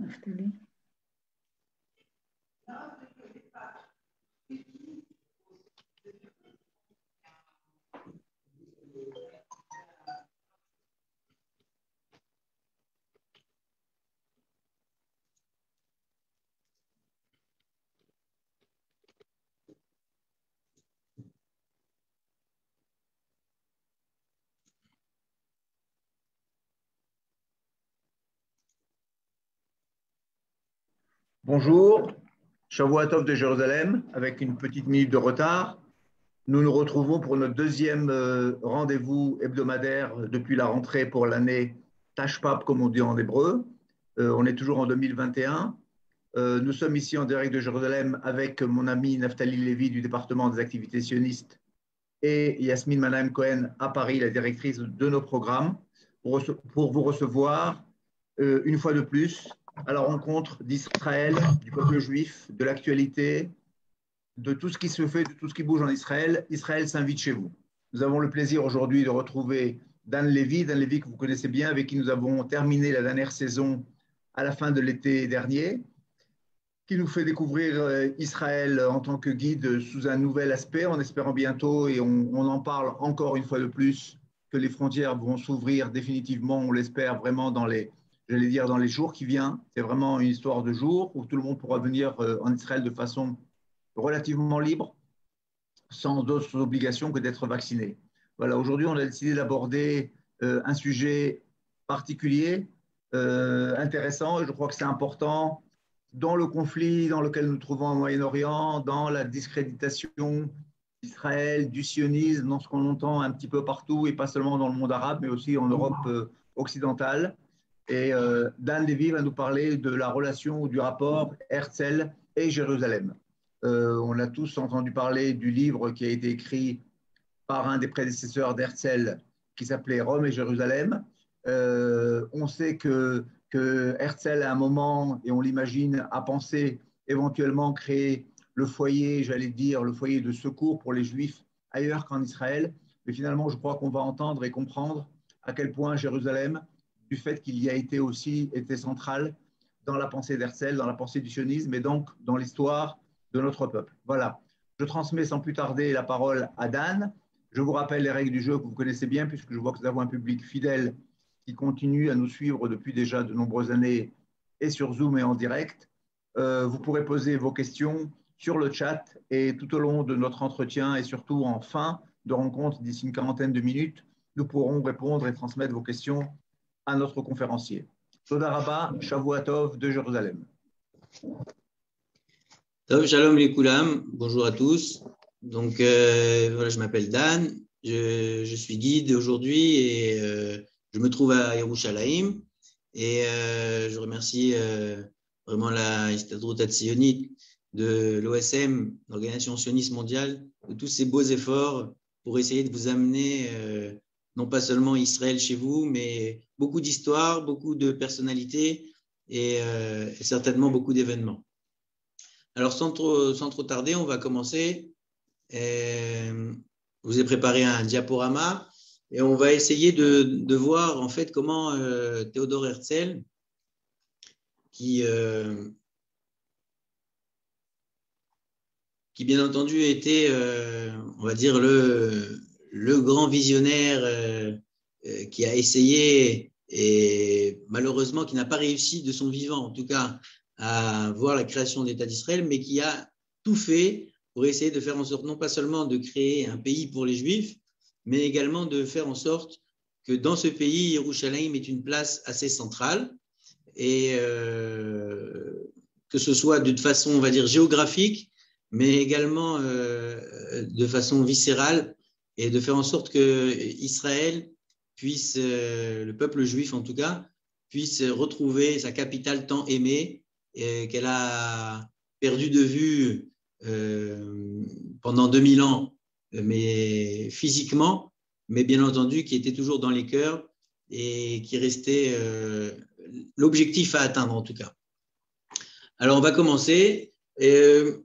Naftali. Bonjour, Shavua Tov de Jérusalem, avec une petite minute de retard. Nous nous retrouvons pour notre deuxième rendez-vous hebdomadaire depuis la rentrée pour l'année Tashpap, comme on dit en hébreu. On est toujours en 2021. Nous sommes ici en direct de Jérusalem avec mon ami Naftali Lévy du département des activités sionistes et Yasmine Manahem Cohen à Paris, la directrice de nos programmes, pour vous recevoir une fois de plus à la rencontre d'Israël, du peuple juif, de l'actualité, de tout ce qui se fait, de tout ce qui bouge en Israël. Israël s'invite chez vous. Nous avons le plaisir aujourd'hui de retrouver Dan Lévy que vous connaissez bien, avec qui nous avons terminé la dernière saison à la fin de l'été dernier, qui nous fait découvrir Israël en tant que guide sous un nouvel aspect, en espérant bientôt, et on en parle encore une fois de plus, que les frontières vont s'ouvrir définitivement, on l'espère vraiment dans les jours qui viennent. C'est vraiment une histoire de jours où tout le monde pourra venir en Israël de façon relativement libre, sans d'autres obligations que d'être vacciné. Voilà, aujourd'hui, on a décidé d'aborder un sujet particulier, intéressant, et je crois que c'est important dans le conflit dans lequel nous nous trouvons au Moyen-Orient, dans la discréditation d'Israël, du sionisme, dans ce qu'on entend un petit peu partout, et pas seulement dans le monde arabe, mais aussi en Europe occidentale. Et Dan Lévy va nous parler de la relation ou du rapport Herzl et Jérusalem. On a tous entendu parler du livre qui a été écrit par un des prédécesseurs d'Herzl qui s'appelait Rome et Jérusalem. On sait que Herzl, à un moment, et on l'imagine, a pensé éventuellement créer le foyer, j'allais dire, le foyer de secours pour les Juifs ailleurs qu'en Israël. Mais finalement, je crois qu'on va entendre et comprendre à quel point Jérusalem, du fait qu'il y a été aussi, était central dans la pensée d'Herzl, dans la pensée du sionisme et donc dans l'histoire de notre peuple. Voilà. Je transmets sans plus tarder la parole à Dan. Je vous rappelle les règles du jeu que vous connaissez bien, puisque je vois que nous avons un public fidèle qui continue à nous suivre depuis déjà de nombreuses années et sur Zoom et en direct. Vous pourrez poser vos questions sur le chat et tout au long de notre entretien et surtout en fin de rencontre d'ici une quarantaine de minutes, nous pourrons répondre et transmettre vos questions à notre conférencier. Toda Rabba, Shavua Tov de Jérusalem. Shalom les Koulam, bonjour à tous. Donc voilà, je m'appelle Dan, je suis guide aujourd'hui et je me trouve à Yerushalayim et je remercie vraiment la Histadrut Hatzionit de l'OSM, l'Organisation sioniste mondiale, de tous ces beaux efforts pour essayer de vous amener non pas seulement Israël chez vous, mais beaucoup d'histoires, beaucoup de personnalités et certainement beaucoup d'événements. Alors, sans trop tarder, on va commencer. Je vous ai préparé un diaporama et on va essayer de voir en fait comment Théodore Herzl, qui bien entendu était, on va dire, le grand visionnaire qui a essayé et malheureusement qui n'a pas réussi de son vivant, en tout cas, à voir la création de l'État d'Israël, mais qui a tout fait pour essayer de faire en sorte, non pas seulement de créer un pays pour les Juifs, mais également de faire en sorte que dans ce pays, Yerushalayim ait une place assez centrale et que ce soit de façon, on va dire, géographique, mais également de façon viscérale et de faire en sorte que Israël puisse, le peuple juif en tout cas, puisse retrouver sa capitale tant aimée qu'elle a perdu de vue pendant 2000 ans, mais physiquement, mais bien entendu qui était toujours dans les cœurs et qui restait l'objectif à atteindre en tout cas. Alors on va commencer. Je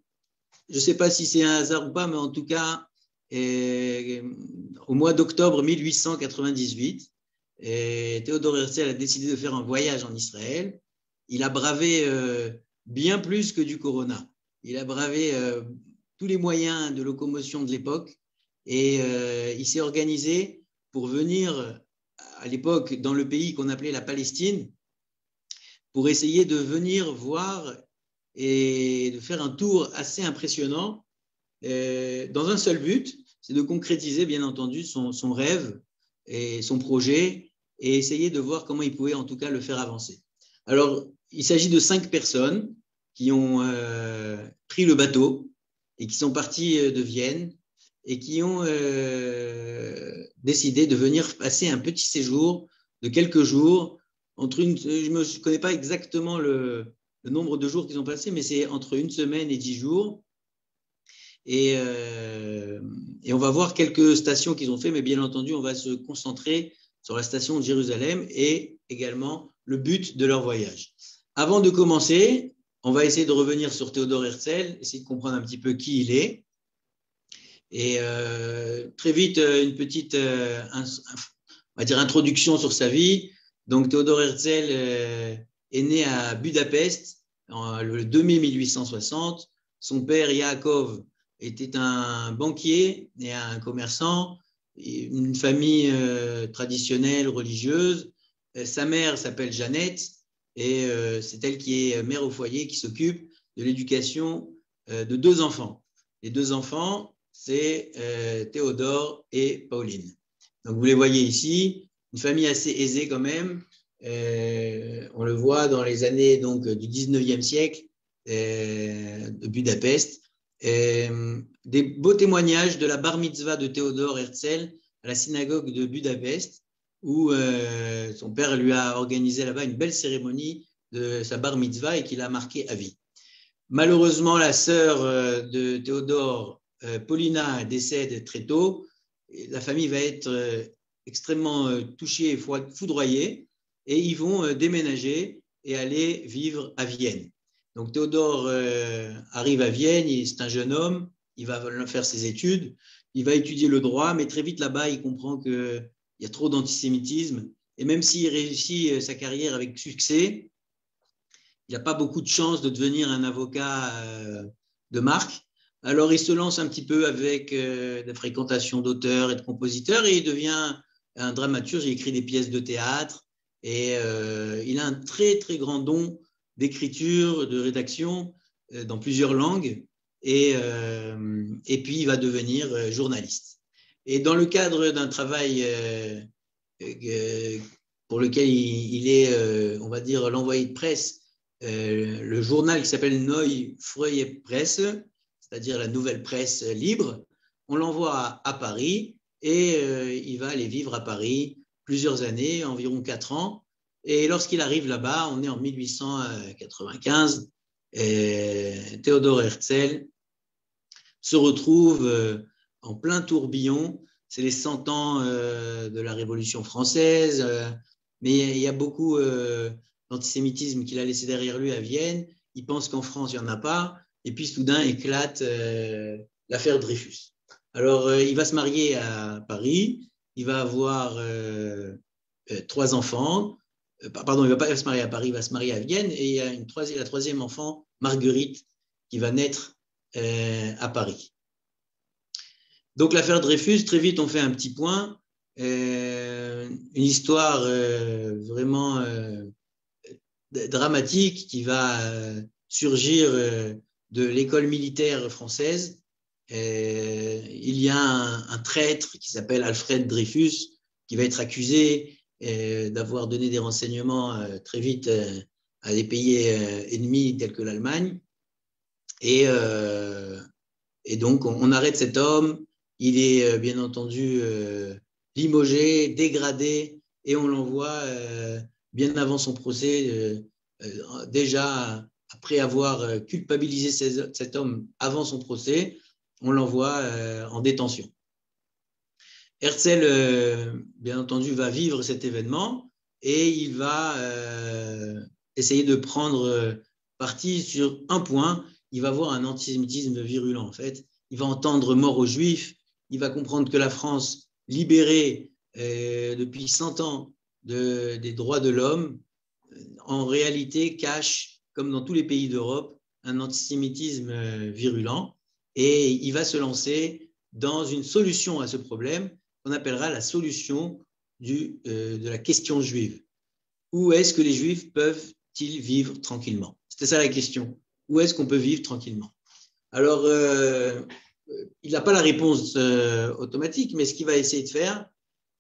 ne sais pas si c'est un hasard ou pas, mais en tout cas, au mois d'octobre 1898, Théodore Herzl a décidé de faire un voyage en Israël il a bravé bien plus que du corona. Il a bravé tous les moyens de locomotion de l'époque et il s'est organisé pour venir à l'époque dans le pays qu'on appelait la Palestine pour essayer de venir voir et de faire un tour assez impressionnant dans un seul but, c'est de concrétiser bien entendu son rêve et son projet et essayer de voir comment il pouvait en tout cas le faire avancer. Alors, il s'agit de 5 personnes qui ont pris le bateau et qui sont partis de Vienne et qui ont décidé de venir passer un petit séjour de quelques jours. Je ne connais pas exactement le nombre de jours qu'ils ont passé, mais c'est entre 1 semaine et 10 jours. Et on va voir quelques stations qu'ils ont fait, mais bien entendu, on va se concentrer sur la station de Jérusalem et également le but de leur voyage. Avant de commencer, on va essayer de revenir sur Théodore Herzl, essayer de comprendre un petit peu qui il est. Et très vite, une petite on va dire introduction sur sa vie. Donc, Théodore Herzl est né à Budapest le 2 mai 1860. Son père, Yaakov, était un banquier et un commerçant, une famille traditionnelle, religieuse. Sa mère s'appelle Jeannette et c'est elle qui est mère au foyer, qui s'occupe de l'éducation de 2 enfants. Les 2 enfants, c'est Théodore et Pauline. Donc, vous les voyez ici, une famille assez aisée quand même. On le voit dans les années donc, du 19e siècle de Budapest. Des beaux témoignages de la bar mitzvah de Théodore Herzl à la synagogue de Budapest, où son père lui a organisé là-bas une belle cérémonie de sa bar mitzvah et qui l'a marqué à vie. Malheureusement, la sœur de Théodore, Paulina, décède très tôt. La famille va être extrêmement touchée et foudroyée et ils vont déménager et aller vivre à Vienne. Donc Théodore arrive à Vienne, c'est un jeune homme, il va faire ses études, il va étudier le droit, mais très vite là-bas, il comprend qu'il y a trop d'antisémitisme et même s'il réussit sa carrière avec succès, il n'a pas beaucoup de chance de devenir un avocat de marque. Alors, il se lance un petit peu avec la fréquentation d'auteurs et de compositeurs et il devient un dramaturge. Il écrit des pièces de théâtre et il a un très, très grand don d'écriture, de rédaction dans plusieurs langues et puis il va devenir journaliste. Et dans le cadre d'un travail pour lequel il est, on va dire, l'envoyé de presse, le journal qui s'appelle Neue Freie Presse, c'est-à-dire la nouvelle presse libre, on l'envoie à Paris et il va aller vivre à Paris plusieurs années, environ 4 ans. Et lorsqu'il arrive là-bas, on est en 1895, Théodore Herzl se retrouve en plein tourbillon. C'est les 100 ans de la Révolution française, mais il y a beaucoup d'antisémitisme qu'il a laissé derrière lui à Vienne. Il pense qu'en France, il n'y en a pas. Et puis, soudain, éclate l'affaire Dreyfus. Alors, il va se marier à Paris. Il va avoir 3 enfants. Pardon, il ne va pas se marier à Paris, il va se marier à Vienne. Et il y a la 3e enfant, Marguerite, qui va naître à Paris. Donc, l'affaire Dreyfus, très vite, on fait un petit point. Une histoire vraiment dramatique qui va surgir de l'école militaire française. Il y a un traître qui s'appelle Alfred Dreyfus qui va être accusé d'avoir donné des renseignements très vite à des pays ennemis tels que l'Allemagne. Et donc, on arrête cet homme. Il est bien entendu limogé, dégradé, et on l'envoie bien avant son procès, déjà après avoir culpabilisé cet homme avant son procès, on l'envoie en détention. Herzl, bien entendu, va vivre cet événement et il va essayer de prendre parti sur un point. Il va voir un antisémitisme virulent, en fait. Il va entendre mort aux Juifs. Il va comprendre que la France, libérée depuis 100 ans des droits de l'homme, en réalité, cache, comme dans tous les pays d'Europe, un antisémitisme virulent. Et il va se lancer dans une solution à ce problème qu'on appellera la solution de la question juive. Où est-ce que les Juifs peuvent-ils vivre tranquillement? C'était ça la question. Où est-ce qu'on peut vivre tranquillement? Alors, il n'a pas la réponse automatique, mais ce qu'il va essayer de faire,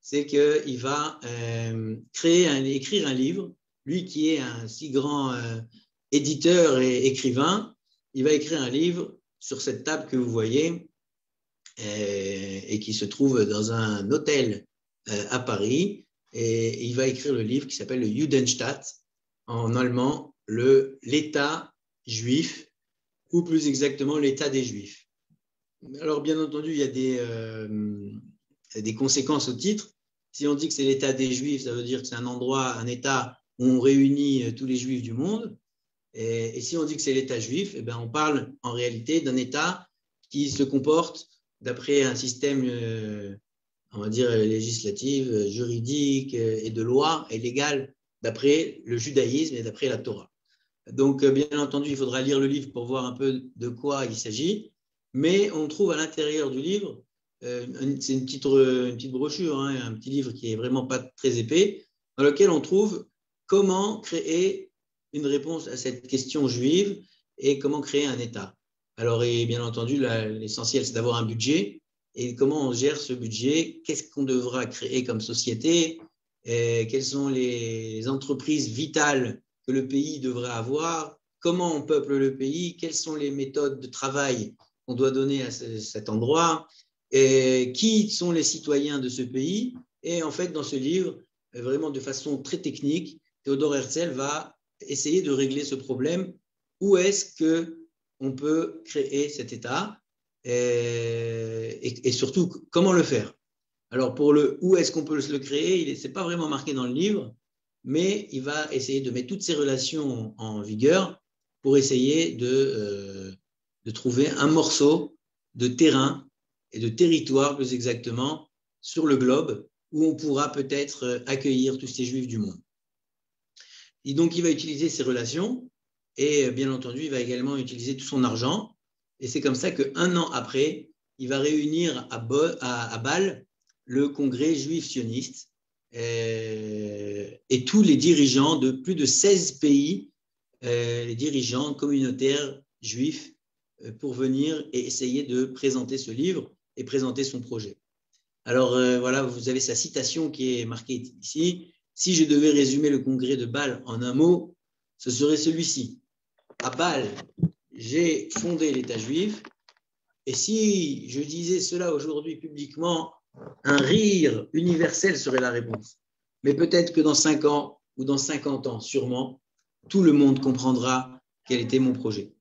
c'est qu'il va écrire un livre. Lui qui est un si grand éditeur et écrivain, il va écrire un livre sur cette table que vous voyez et qui se trouve dans un hôtel à Paris. Et il va écrire le livre qui s'appelle le Judenstaat, en allemand, l'État juif, ou plus exactement l'État des Juifs. Alors, bien entendu, il y a des conséquences au titre. Si on dit que c'est l'État des Juifs, ça veut dire que c'est un endroit, un État où on réunit tous les Juifs du monde. Et si on dit que c'est l'État juif, eh bien, on parle en réalité d'un État qui se comporte d'après un système, on va dire, législatif, juridique et de loi et légal d'après le judaïsme et d'après la Torah. Donc, bien entendu, il faudra lire le livre pour voir un peu de quoi il s'agit. Mais on trouve à l'intérieur du livre, c'est une petite brochure, hein, un petit livre qui est vraiment pas très épais, dans lequel on trouve comment créer une réponse à cette question juive et comment créer un État. Alors, et bien entendu, l'essentiel, c'est d'avoir un budget. Et comment on gère ce budget? Qu'est-ce qu'on devra créer comme société? Quelles sont les entreprises vitales que le pays devrait avoir? Comment on peuple le pays? Quelles sont les méthodes de travail qu'on doit donner à cet endroit? Qui sont les citoyens de ce pays? Et en fait, dans ce livre, vraiment de façon très technique, Théodore Herzl va essayer de régler ce problème. Où est-ce qu'on peut créer cet État et surtout, comment le faire? Alors, pour où est-ce qu'on peut le créer, ce n'est pas vraiment marqué dans le livre, mais il va essayer de mettre toutes ces relations en vigueur pour essayer de trouver un morceau de terrain et de territoire, plus exactement, sur le globe, où on pourra peut-être accueillir tous ces Juifs du monde. Et donc, il va utiliser ces relations et, bien entendu, il va également utiliser tout son argent. Et c'est comme ça qu'un an après, il va réunir à Bâle le congrès juif sioniste et tous les dirigeants de plus de 16 pays, les dirigeants communautaires juifs, pour venir et essayer de présenter ce livre et présenter son projet. Alors, voilà, vous avez sa citation qui est marquée ici. Si je devais résumer le congrès de Bâle en un mot, ce serait celui-ci. À Bâle, j'ai fondé l'État juif, et si je disais cela aujourd'hui publiquement, un rire universel serait la réponse. Mais peut-être que dans 5 ans ou dans 50 ans, sûrement, tout le monde comprendra quel était mon projet.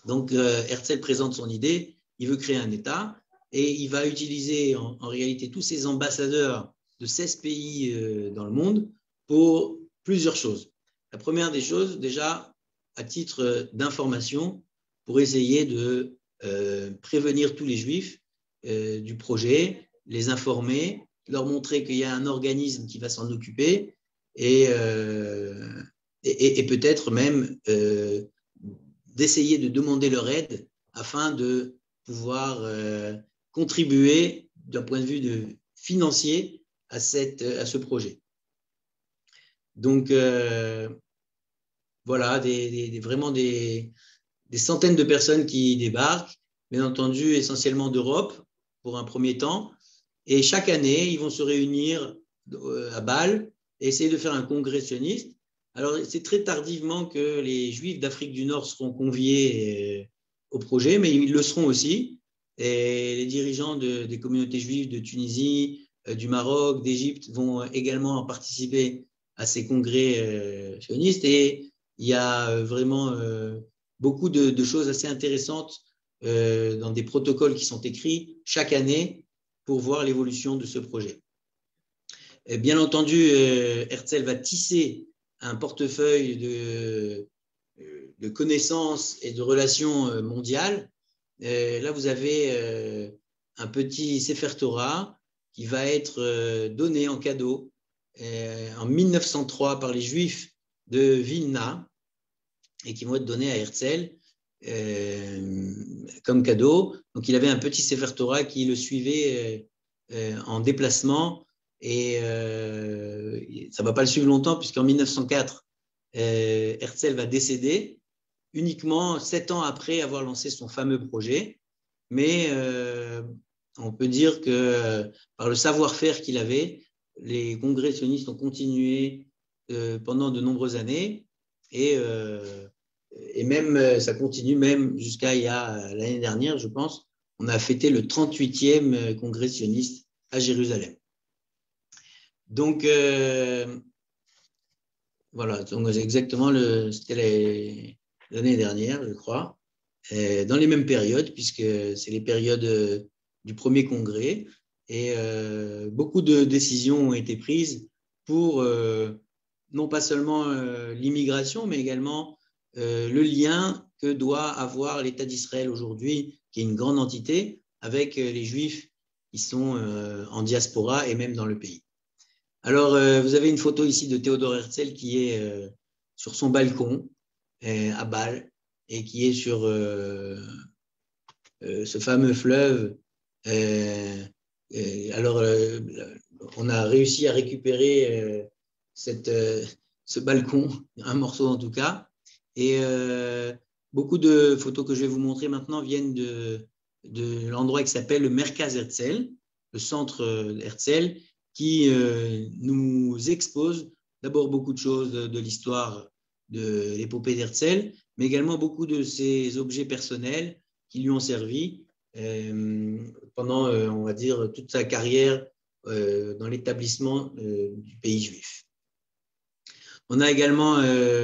Donc, Herzl présente son idée, il veut créer un État, et il va utiliser en réalité tous ses ambassadeurs de 16 pays dans le monde pour plusieurs choses. La première des choses, déjà, à titre d'information, pour essayer de prévenir tous les Juifs du projet, les informer, leur montrer qu'il y a un organisme qui va s'en occuper et peut-être même d'essayer de demander leur aide afin de pouvoir contribuer d'un point de vue financier à ce projet. Donc, voilà, vraiment des centaines de personnes qui débarquent, bien entendu essentiellement d'Europe pour un premier temps. Et chaque année, ils vont se réunir à Bâle et essayer de faire un congrès sioniste. Alors, c'est très tardivement que les Juifs d'Afrique du Nord seront conviés au projet, mais ils le seront aussi. Et les dirigeants des communautés juives de Tunisie, du Maroc, d'Égypte vont également participer à ces congrès sionistes. Et il y a vraiment beaucoup de choses assez intéressantes dans des protocoles qui sont écrits chaque année pour voir l'évolution de ce projet. Et bien entendu, Herzl va tisser un portefeuille de connaissances et de relations mondiales. Là, vous avez un petit Sefer Torah qui va être donné en cadeau en 1903 par les Juifs de Vilna et qui vont être donnés à Herzl comme cadeau. Donc, il avait un petit Sefer Torah qui le suivait en déplacement et ça ne va pas le suivre longtemps puisqu'en 1904, Herzl va décéder uniquement 7 ans après avoir lancé son fameux projet. Mais on peut dire que par le savoir-faire qu'il avait, les congrégationnistes ont continué pendant de nombreuses années et même ça continue même jusqu'à l'année dernière, je pense. On a fêté le 38e congressionniste à Jérusalem. Donc, voilà, donc exactement, c'était l'année dernière, je crois, dans les mêmes périodes, puisque c'est les périodes du premier congrès, et beaucoup de décisions ont été prises pour non pas seulement l'immigration, mais également le lien que doit avoir l'État d'Israël aujourd'hui, qui est une grande entité, avec les Juifs qui sont en diaspora et même dans le pays. Alors, vous avez une photo ici de Théodore Herzl qui est sur son balcon à Bâle et qui est sur ce fameux fleuve. Alors, on a réussi à récupérer ce balcon, un morceau en tout cas. Et beaucoup de photos que je vais vous montrer maintenant viennent de l'endroit qui s'appelle le Merkaz Herzl, le centre Herzl, qui nous expose d'abord beaucoup de choses de l'histoire de l'épopée d'Herzl, mais également beaucoup de ses objets personnels qui lui ont servi pendant, on va dire, toute sa carrière dans l'établissement du pays juif. On a également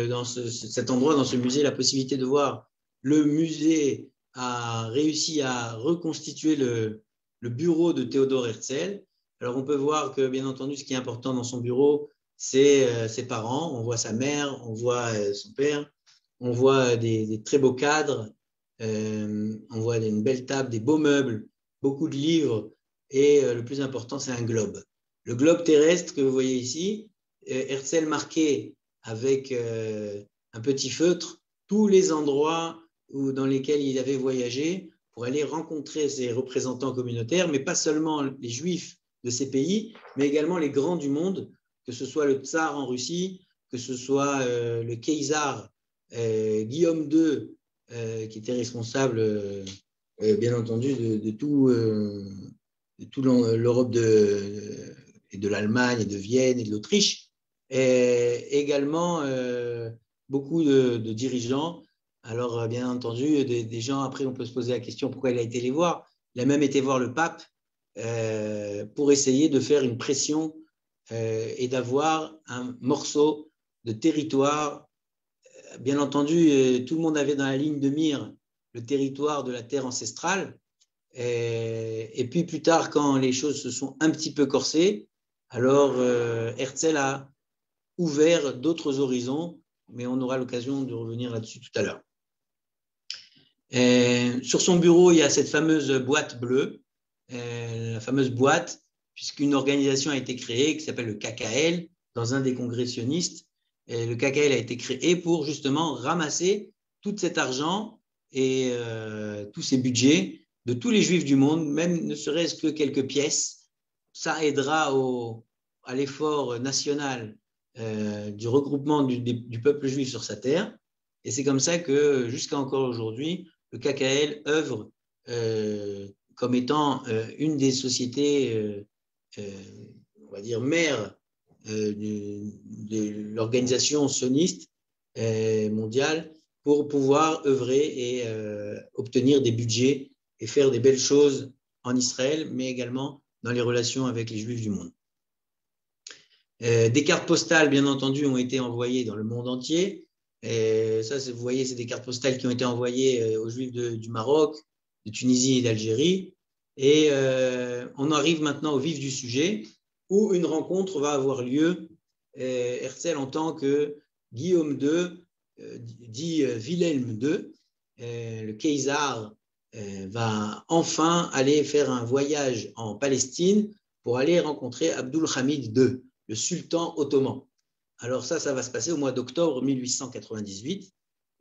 dans cet endroit, dans ce musée, la possibilité de voir le musée a réussi à reconstituer le bureau de Théodore Herzl. Alors, on peut voir que, bien entendu, ce qui est important dans son bureau, c'est ses parents. On voit sa mère, on voit son père, on voit des très beaux cadres, on voit une belle table, des beaux meubles, beaucoup de livres et le plus important, c'est un globe. Le globe terrestre que vous voyez ici, Herzl marquait avec un petit feutre tous les endroits dans lesquels il avait voyagé pour aller rencontrer ses représentants communautaires, mais pas seulement les Juifs de ces pays, mais également les grands du monde, que ce soit le tsar en Russie, que ce soit le Kaiser Guillaume II, qui était responsable, bien entendu, de tout l'Europe et de l'Allemagne, et de Vienne, et de l'Autriche, et également beaucoup de dirigeants. Alors, bien entendu, des gens, après, on peut se poser la question pourquoi il a été les voir. Il a même été voir le pape pour essayer de faire une pression et d'avoir un morceau de territoire. Bien entendu, tout le monde avait dans la ligne de mire le territoire de la terre ancestrale. Et puis plus tard, quand les choses se sont un petit peu corsées, alors Herzl a ouvert d'autres horizons, mais on aura l'occasion de revenir là-dessus tout à l'heure. Sur son bureau, il y a cette fameuse boîte bleue, la fameuse boîte, puisqu'une organisation a été créée qui s'appelle le KKL, dans un des congressionnistes. Et le KKL a été créé pour justement ramasser tout cet argent et tous ces budgets de tous les Juifs du monde, même ne serait-ce que quelques pièces. Ça aidera à l'effort national du regroupement du peuple juif sur sa terre. Et c'est comme ça que, jusqu'à encore aujourd'hui, le KKL œuvre comme étant une des sociétés, on va dire, mères de l'organisation sioniste mondiale pour pouvoir œuvrer et obtenir des budgets et faire des belles choses en Israël, mais également dans les relations avec les Juifs du monde. Des cartes postales, bien entendu, ont été envoyées dans le monde entier. Et ça, vous voyez, c'est des cartes postales qui ont été envoyées aux Juifs du Maroc, de Tunisie et d'Algérie. Et on arrive maintenant au vif du sujet, où une rencontre va avoir lieu. Herzl, en tant que Guillaume II, dit Wilhelm II, le Kaiser, va enfin aller faire un voyage en Palestine pour aller rencontrer Abdul Hamid II, le sultan ottoman. Alors ça va se passer au mois d'octobre 1898.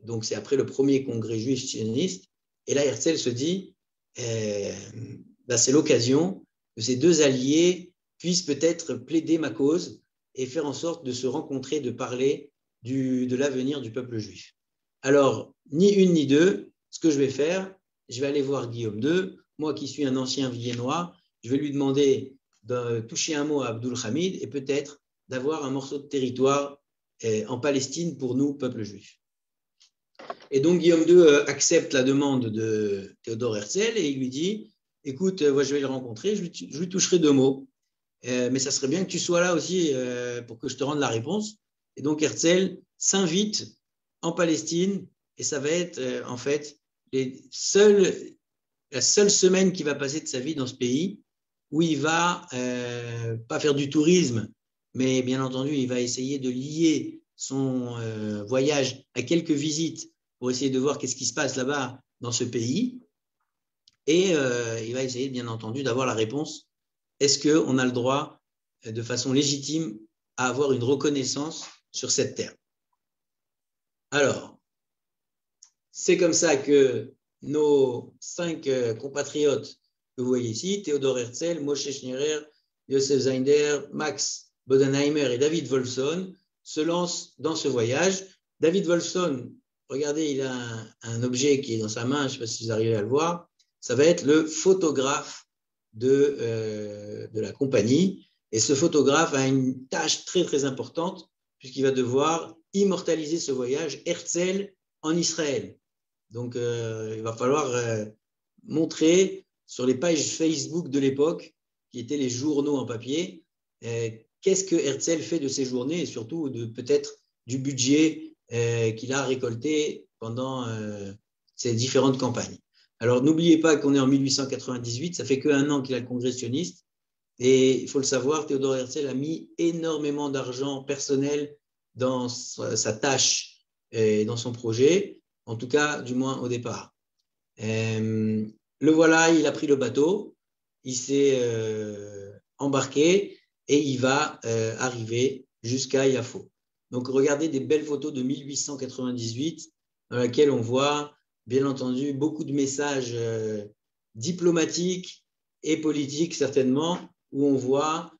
Donc, c'est après le premier congrès juif sioniste. Et là, Herzl se dit, c'est l'occasion que ces deux alliés puissent peut-être plaider ma cause et faire en sorte de se rencontrer, de parler de l'avenir du peuple juif. Alors, ni une ni deux, ce que je vais faire, je vais aller voir Guillaume II. Moi qui suis un ancien viennois, je vais lui demander de toucher un mot à Abdul Hamid et peut-être d'avoir un morceau de territoire en Palestine pour nous, peuple juif. Et donc Guillaume II accepte la demande de Théodore Herzl et il lui dit, écoute, moi je vais le rencontrer, je lui toucherai deux mots, mais ça serait bien que tu sois là aussi pour que je te rende la réponse. Et donc Herzl s'invite en Palestine et ça va être en fait la seule semaine qu'il va passer de sa vie dans ce pays où il va pas faire du tourisme, mais bien entendu il va essayer de lier son voyage à quelques visites pour essayer de voir qu'est-ce qui se passe là-bas dans ce pays. Et il va essayer, bien entendu, d'avoir la réponse. Est-ce qu'on a le droit, de façon légitime, à avoir une reconnaissance sur cette terre? Alors, c'est comme ça que nos 5 compatriotes que vous voyez ici, Théodore Herzl, Moshe Schnerer, Yosef Zeinder, Max Bodenheimer et David Wolfson, se lancent dans ce voyage. David Wolfson, regardez, il a un objet qui est dans sa main, je ne sais pas si vous arrivez à le voir, ça va être le photographe de la compagnie. Et ce photographe a une tâche très, très importante puisqu'il va devoir immortaliser ce voyage Herzl en Israël. Donc, il va falloir montrer sur les pages Facebook de l'époque, qui étaient les journaux en papier, qu'est-ce que Herzl fait de ses journées et surtout peut-être du budget qu'il a récolté pendant ces différentes campagnes. Alors, n'oubliez pas qu'on est en 1898, ça fait qu'un an qu'il a le congrès sioniste. Et il faut le savoir, Théodore Herzl a mis énormément d'argent personnel dans sa tâche et dans son projet, en tout cas, du moins au départ. Le voilà, il a pris le bateau, il s'est embarqué et il va arriver jusqu'à Yafo. Donc, regardez des belles photos de 1898 dans lesquelles on voit, bien entendu, beaucoup de messages diplomatiques et politiques, certainement, où on voit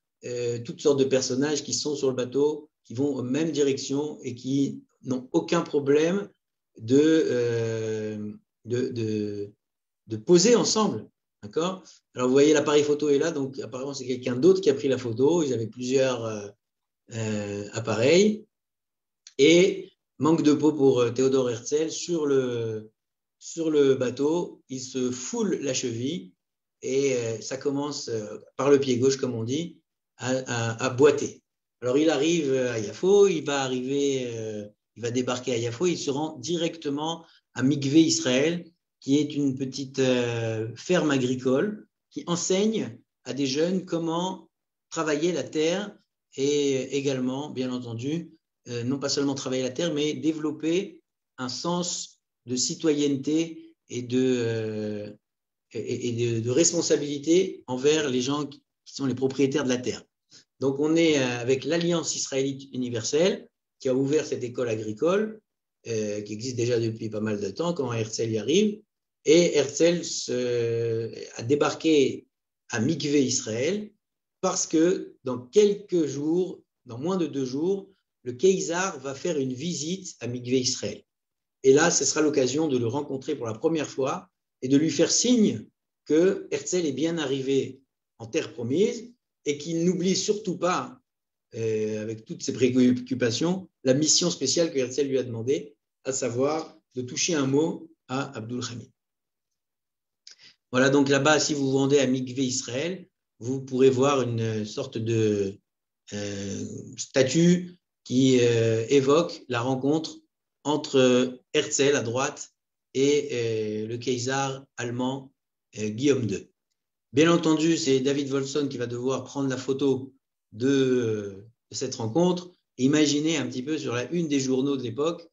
toutes sortes de personnages qui sont sur le bateau, qui vont aux mêmes directions et qui n'ont aucun problème de poser ensemble. D'accord ? Alors, vous voyez, l'appareil photo est là, donc apparemment, c'est quelqu'un d'autre qui a pris la photo. Ils avaient plusieurs appareils. Et manque de peau pour Théodore Herzl, sur le bateau, il se foule la cheville et ça commence par le pied gauche, comme on dit, à boiter. Alors, il arrive à Yafo, il va débarquer à Yafo, il se rend directement à Mikvé Israël, qui est une petite ferme agricole qui enseigne à des jeunes comment travailler la terre et également, bien entendu, non pas seulement travailler la terre, mais développer un sens de citoyenneté et de responsabilité envers les gens qui sont les propriétaires de la terre. Donc, on est avec l'Alliance israélite universelle qui a ouvert cette école agricole qui existe déjà depuis pas mal de temps quand Herzl y arrive. Et Herzl a débarqué à Mikvé Israël parce que dans quelques jours, dans moins de 2 jours, le Keizar va faire une visite à Mikvé Israël. Et là, ce sera l'occasion de le rencontrer pour la première fois et de lui faire signe que Herzl est bien arrivé en terre promise et qu'il n'oublie surtout pas, avec toutes ses préoccupations, la mission spéciale que Herzl lui a demandé, à savoir de toucher un mot à Abdul Hamid. Voilà, donc là-bas, si vous vous rendez à Mikvé Israël, vous pourrez voir une sorte de statue qui évoque la rencontre entre Herzl à droite et le Keizar allemand Guillaume II. Bien entendu, c'est David Wolfson qui va devoir prendre la photo de cette rencontre. Imaginez un petit peu sur la une des journaux de l'époque,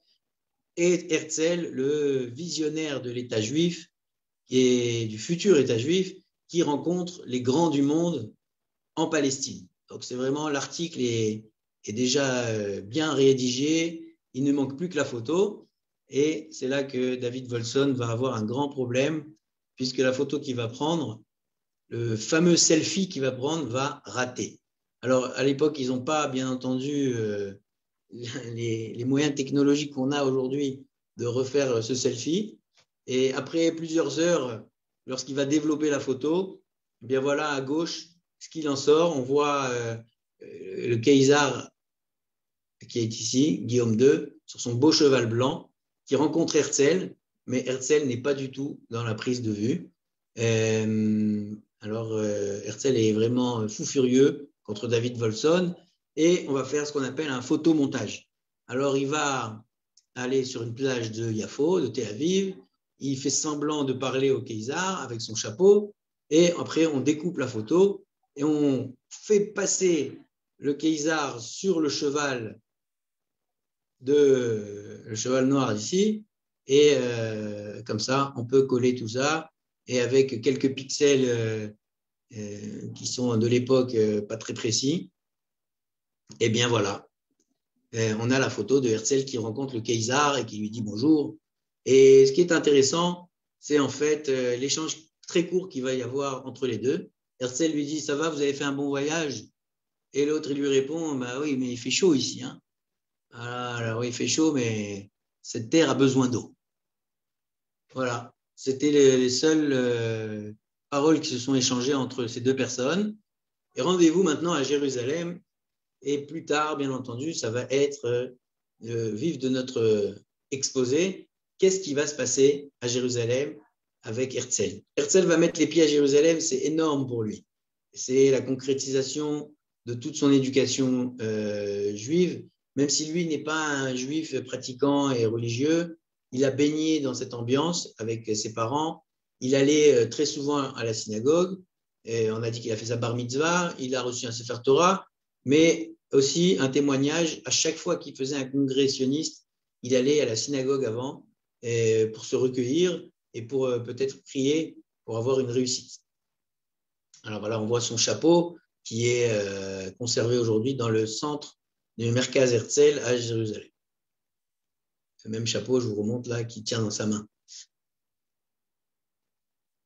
et Herzl, le visionnaire de l'État juif et du futur État juif, qui rencontre les grands du monde en Palestine. Donc c'est vraiment, l'article est est déjà bien rédigé. Il ne manque plus que la photo. Et c'est là que David Wolfson va avoir un grand problème, puisque la photo qu'il va prendre, le fameux selfie qu'il va prendre, va rater. Alors, à l'époque, ils n'ont pas, bien entendu, les moyens technologiques qu'on a aujourd'hui de refaire ce selfie. Et après plusieurs heures, lorsqu'il va développer la photo, eh bien voilà, à gauche, ce qu'il en sort, on voit le Kayzar qui est ici, Guillaume II, sur son beau cheval blanc, qui rencontre Herzl, mais Herzl n'est pas du tout dans la prise de vue. Alors, Herzl est vraiment fou furieux contre David Wolfson, et on va faire ce qu'on appelle un photomontage. Alors, il va aller sur une plage de Yafo, de Tel Aviv, il fait semblant de parler au Kayzar avec son chapeau, et après, on découpe la photo, et on fait passer le Kayzar sur le cheval noir ici, et comme ça, on peut coller tout ça, et avec quelques pixels qui sont de l'époque pas très précis, et bien voilà, on a la photo de Herzl qui rencontre le Kayzar et qui lui dit bonjour. Et ce qui est intéressant, c'est en fait l'échange très court qu'il va y avoir entre les deux. Herzl lui dit, ça va, vous avez fait un bon voyage? Et l'autre, il lui répond, bah oui, mais il fait chaud ici, hein. Alors oui, il fait chaud, mais cette terre a besoin d'eau. Voilà, c'était les seules paroles qui se sont échangées entre ces deux personnes. Et rendez-vous maintenant à Jérusalem. Et plus tard, bien entendu, ça va être le vif de notre exposé. Qu'est-ce qui va se passer à Jérusalem avec Herzl? Herzl va mettre les pieds à Jérusalem, c'est énorme pour lui. C'est la concrétisation de toute son éducation juive. Même si lui n'est pas un juif pratiquant et religieux, il a baigné dans cette ambiance avec ses parents. Il allait très souvent à la synagogue. Et on a dit qu'il a fait sa bar mitzvah, il a reçu un sefer Torah, mais aussi un témoignage, à chaque fois qu'il faisait un congrès sioniste, il allait à la synagogue avant pour se recueillir et pour peut-être prier pour avoir une réussite. Alors voilà, on voit son chapeau qui est conservé aujourd'hui dans le centre du Merkaz Herzl à Jérusalem. Ce même chapeau, je vous remonte là, qui tient dans sa main.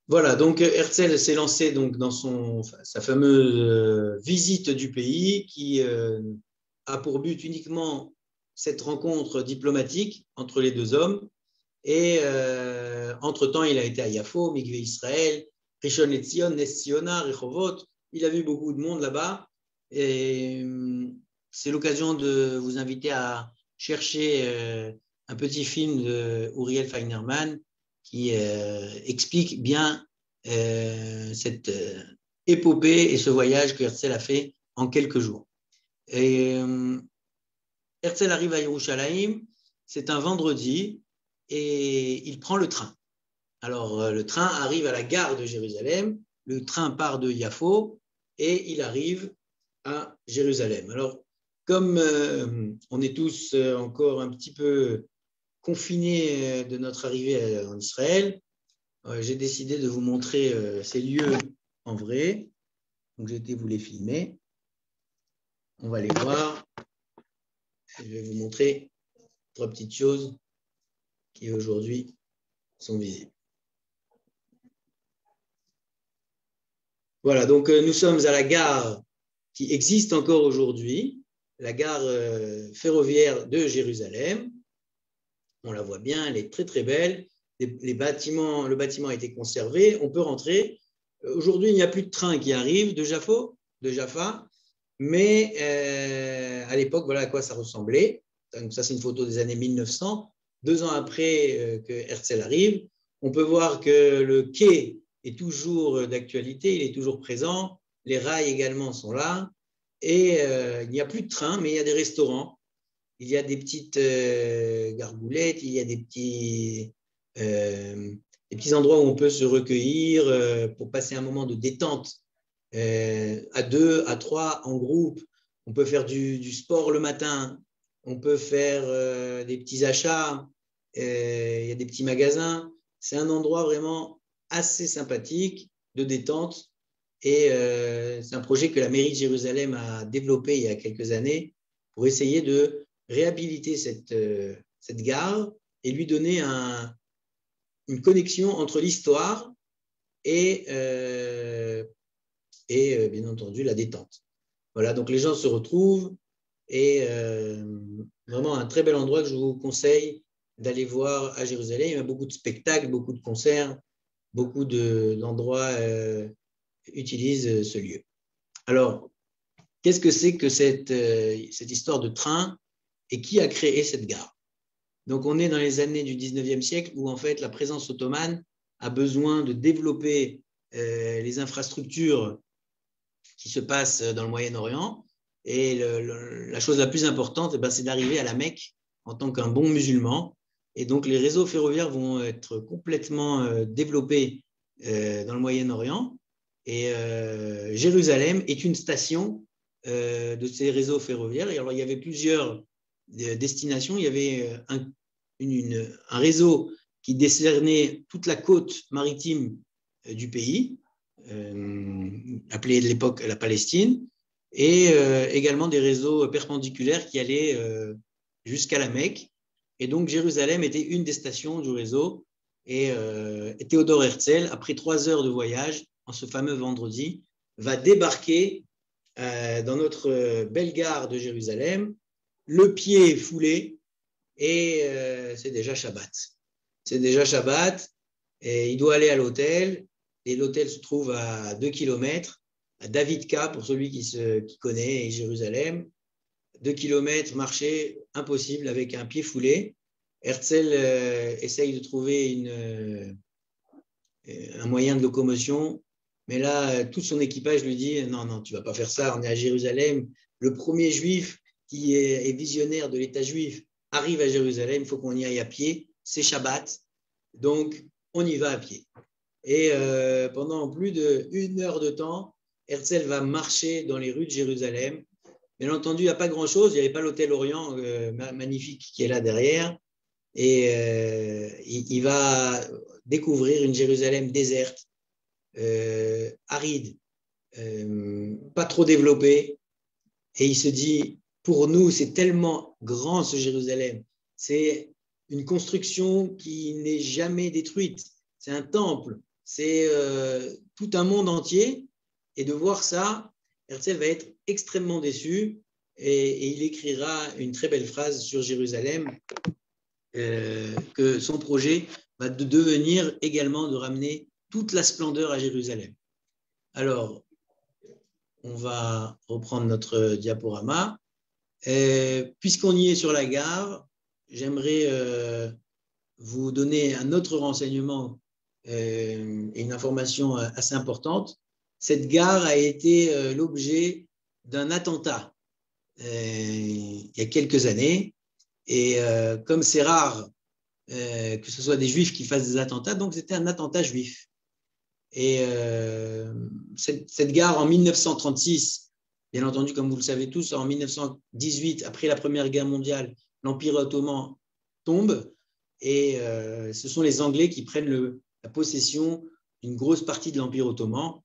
Voilà, donc Herzl s'est lancé donc dans sa fameuse visite du pays qui a pour but uniquement cette rencontre diplomatique entre les deux hommes. Et entre-temps, il a été à Yafo, Mikvé Israël, Rishon LeZion, Nes Tzionah, Rehovot. Il a vu beaucoup de monde là-bas. Et c'est l'occasion de vous inviter à chercher un petit film de Uriel Feinerman qui explique bien cette épopée et ce voyage que Herzl a fait en quelques jours. Et Herzl arrive à Yerushalayim, c'est un vendredi, et il prend le train. Alors, le train arrive à la gare de Jérusalem, le train part de Yafo, et il arrive à Jérusalem. Alors, comme on est tous encore un petit peu confinés de notre arrivée en Israël, j'ai décidé de vous montrer ces lieux en vrai. Donc, j'ai été vous les filmer. On va les voir. Je vais vous montrer 3 petites choses qui aujourd'hui sont visibles. Voilà, donc nous sommes à la gare qui existe encore aujourd'hui, la gare ferroviaire de Jérusalem. On la voit bien, elle est très très belle. Le bâtiment a été conservé, on peut rentrer. Aujourd'hui, il n'y a plus de train qui arrive de Jaffa, mais à l'époque, voilà à quoi ça ressemblait. Donc ça, c'est une photo des années 1900. 2 ans après que Herzl arrive, on peut voir que le quai est toujours d'actualité, il est toujours présent. Les rails également sont là. Et il n'y a plus de train, mais il y a des restaurants. Il y a des petites gargoulettes, il y a des petits endroits où on peut se recueillir pour passer un moment de détente à 2, à 3, en groupe. On peut faire du sport le matin, on peut faire des petits achats, il y a des petits magasins. C'est un endroit vraiment assez sympathique de détente et c'est un projet que la mairie de Jérusalem a développé il y a quelques années pour essayer de réhabiliter cette gare et lui donner une connexion entre l'histoire et bien entendu la détente. Voilà, donc les gens se retrouvent et vraiment un très bel endroit que je vous conseille d'aller voir à Jérusalem. Il y a beaucoup de spectacles, beaucoup de concerts, beaucoup d'endroits utilisent ce lieu. Alors, qu'est-ce que c'est que cette histoire de train et qui a créé cette gare? Donc, on est dans les années du 19e siècle où, en fait, la présence ottomane a besoin de développer les infrastructures qui se passent dans le Moyen-Orient. Et la chose la plus importante, c'est d'arriver à la Mecque en tant qu'un bon musulman. Et donc, les réseaux ferroviaires vont être complètement développés dans le Moyen-Orient. Et Jérusalem est une station de ces réseaux ferroviaires. Et alors, il y avait plusieurs destinations. Il y avait un réseau qui décernait toute la côte maritime du pays, appelée de l'époque la Palestine, et également des réseaux perpendiculaires qui allaient jusqu'à la Mecque. Et donc, Jérusalem était une des stations du réseau. Et Théodore Herzl, après 3 heures de voyage, en ce fameux vendredi, va débarquer dans notre belle gare de Jérusalem, le pied foulé, et c'est déjà Shabbat. C'est déjà Shabbat, et il doit aller à l'hôtel, et l'hôtel se trouve à 2 km, à Davidka, pour celui qui connaît Jérusalem. 2 km, marcher, impossible, avec un pied foulé. Herzl essaye de trouver un moyen de locomotion, mais là, tout son équipage lui dit « Non, tu ne vas pas faire ça, on est à Jérusalem. Le premier juif qui est visionnaire de l'État juif arrive à Jérusalem, il faut qu'on y aille à pied, c'est Shabbat, donc on y va à pied. » Et pendant plus d'1 heure de temps, Herzl va marcher dans les rues de Jérusalem. Bien entendu, il n'y a pas grand-chose, il n'y avait pas l'hôtel Orient magnifique qui est là derrière. Et il va découvrir une Jérusalem déserte, aride, pas trop développée. Et il se dit, pour nous, c'est tellement grand ce Jérusalem. C'est une construction qui n'est jamais détruite. C'est un temple, c'est tout un monde entier. Et de voir ça, Herzl va être extrêmement déçu et il écrira une très belle phrase sur Jérusalem, que son projet va devenir également de ramener toute la splendeur à Jérusalem. Alors, on va reprendre notre diaporama. Puisqu'on y est sur la gare, j'aimerais vous donner un autre renseignement et une information assez importante. Cette gare a été l'objet d'un attentat il y a quelques années. Et comme c'est rare que ce soit des juifs qui fassent des attentats, donc c'était un attentat juif. Et cette gare, en 1936, bien entendu, comme vous le savez tous, en 1918, après la Première Guerre mondiale, l'Empire ottoman tombe et ce sont les Anglais qui prennent la possession d'une grosse partie de l'Empire ottoman,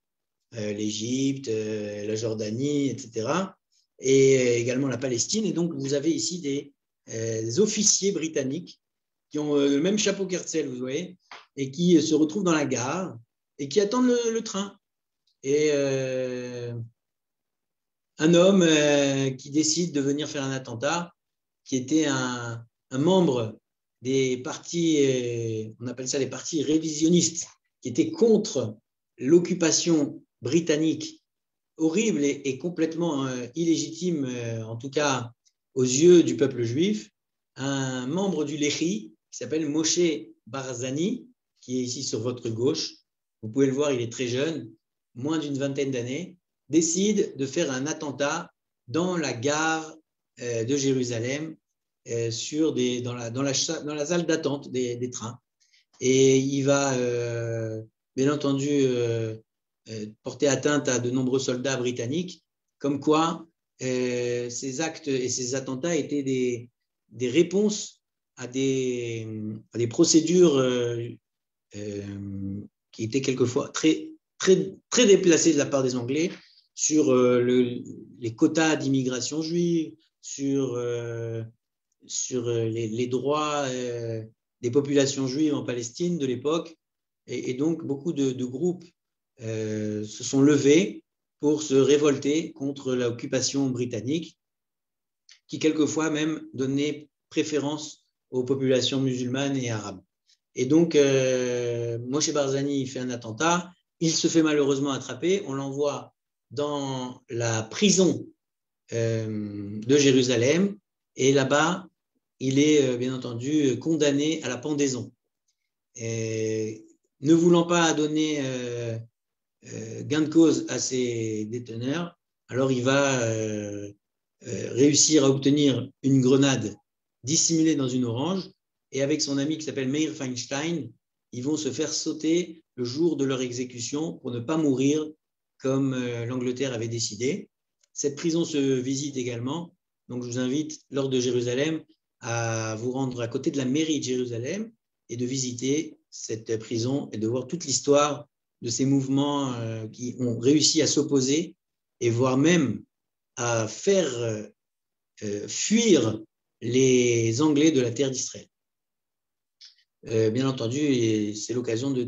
l'Égypte, la Jordanie, etc., et également la Palestine. Et donc, vous avez ici des officiers britanniques qui ont le même chapeau qu'Herzl, vous voyez, et qui se retrouvent dans la gare et qui attendent le train. Et un homme qui décide de venir faire un attentat, qui était un membre des partis, on appelle ça les partis révisionnistes, qui étaient contre l'occupation britannique horrible et complètement illégitime, en tout cas aux yeux du peuple juif, un membre du Lehi qui s'appelle Moshe Barzani, qui est ici sur votre gauche. Vous pouvez le voir, il est très jeune, moins d'une vingtaine d'années, décide de faire un attentat dans la gare de Jérusalem, dans la salle d'attente des trains. Et il va, bien entendu, porter atteinte à de nombreux soldats britanniques, comme quoi ces actes et ces attentats étaient des réponses à des procédures qui étaient quelquefois très, très, très déplacées de la part des Anglais sur les quotas d'immigration juive, sur les droits des populations juives en Palestine de l'époque. Et donc, beaucoup de groupes se sont levés pour se révolter contre l'occupation britannique, qui quelquefois même donnait préférence aux populations musulmanes et arabes. Et donc, Moshe Barzani fait un attentat, il se fait malheureusement attraper, on l'envoie dans la prison de Jérusalem, et là-bas, il est bien entendu condamné à la pendaison. Et, ne voulant pas donner gain de cause à ses déteneurs, alors il va réussir à obtenir une grenade dissimulée dans une orange, et avec son ami qui s'appelle Meir Feinstein, ils vont se faire sauter le jour de leur exécution pour ne pas mourir comme l'Angleterre avait décidé. Cette prison se visite également, donc je vous invite lors de Jérusalem à vous rendre à côté de la mairie de Jérusalem et de visiter cette prison et de voir toute l'histoire de ces mouvements qui ont réussi à s'opposer et voire même à faire fuir les Anglais de la terre d'Israël. Bien entendu, c'est l'occasion de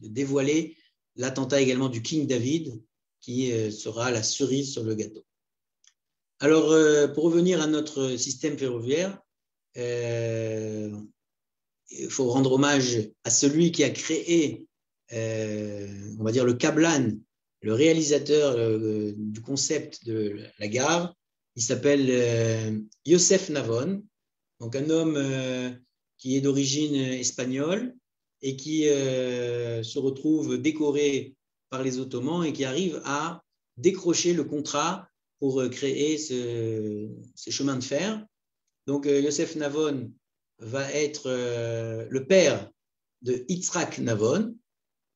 dévoiler l'attentat également du King David, qui sera la cerise sur le gâteau. Alors, pour revenir à notre système ferroviaire, il faut rendre hommage à celui qui a créé, on va dire, le Kablan, le réalisateur du concept de la gare. Il s'appelle Yosef Navon, donc un homme qui est d'origine espagnole et qui se retrouve décoré par les Ottomans et qui arrive à décrocher le contrat pour créer ces chemins de fer. Donc, Yosef Navon va être le père de Yitzhak Navon.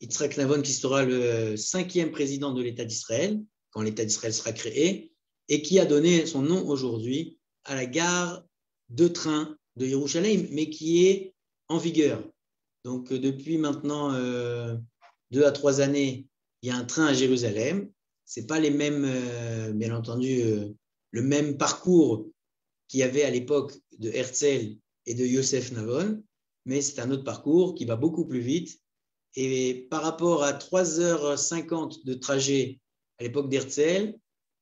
Yitzhak Navon qui sera le 5e président de l'État d'Israël, quand l'État d'Israël sera créé, et qui a donné son nom aujourd'hui à la gare de train de Yerushalayim, mais qui est en vigueur. Donc, depuis maintenant 2 à 3 années, il y a un train à Jérusalem. Ce n'est pas les mêmes, bien entendu, le même parcours qu'il y avait à l'époque de Herzl et de Yosef Navon, mais c'est un autre parcours qui va beaucoup plus vite. Et par rapport à 3h50 de trajet à l'époque d'Herzl,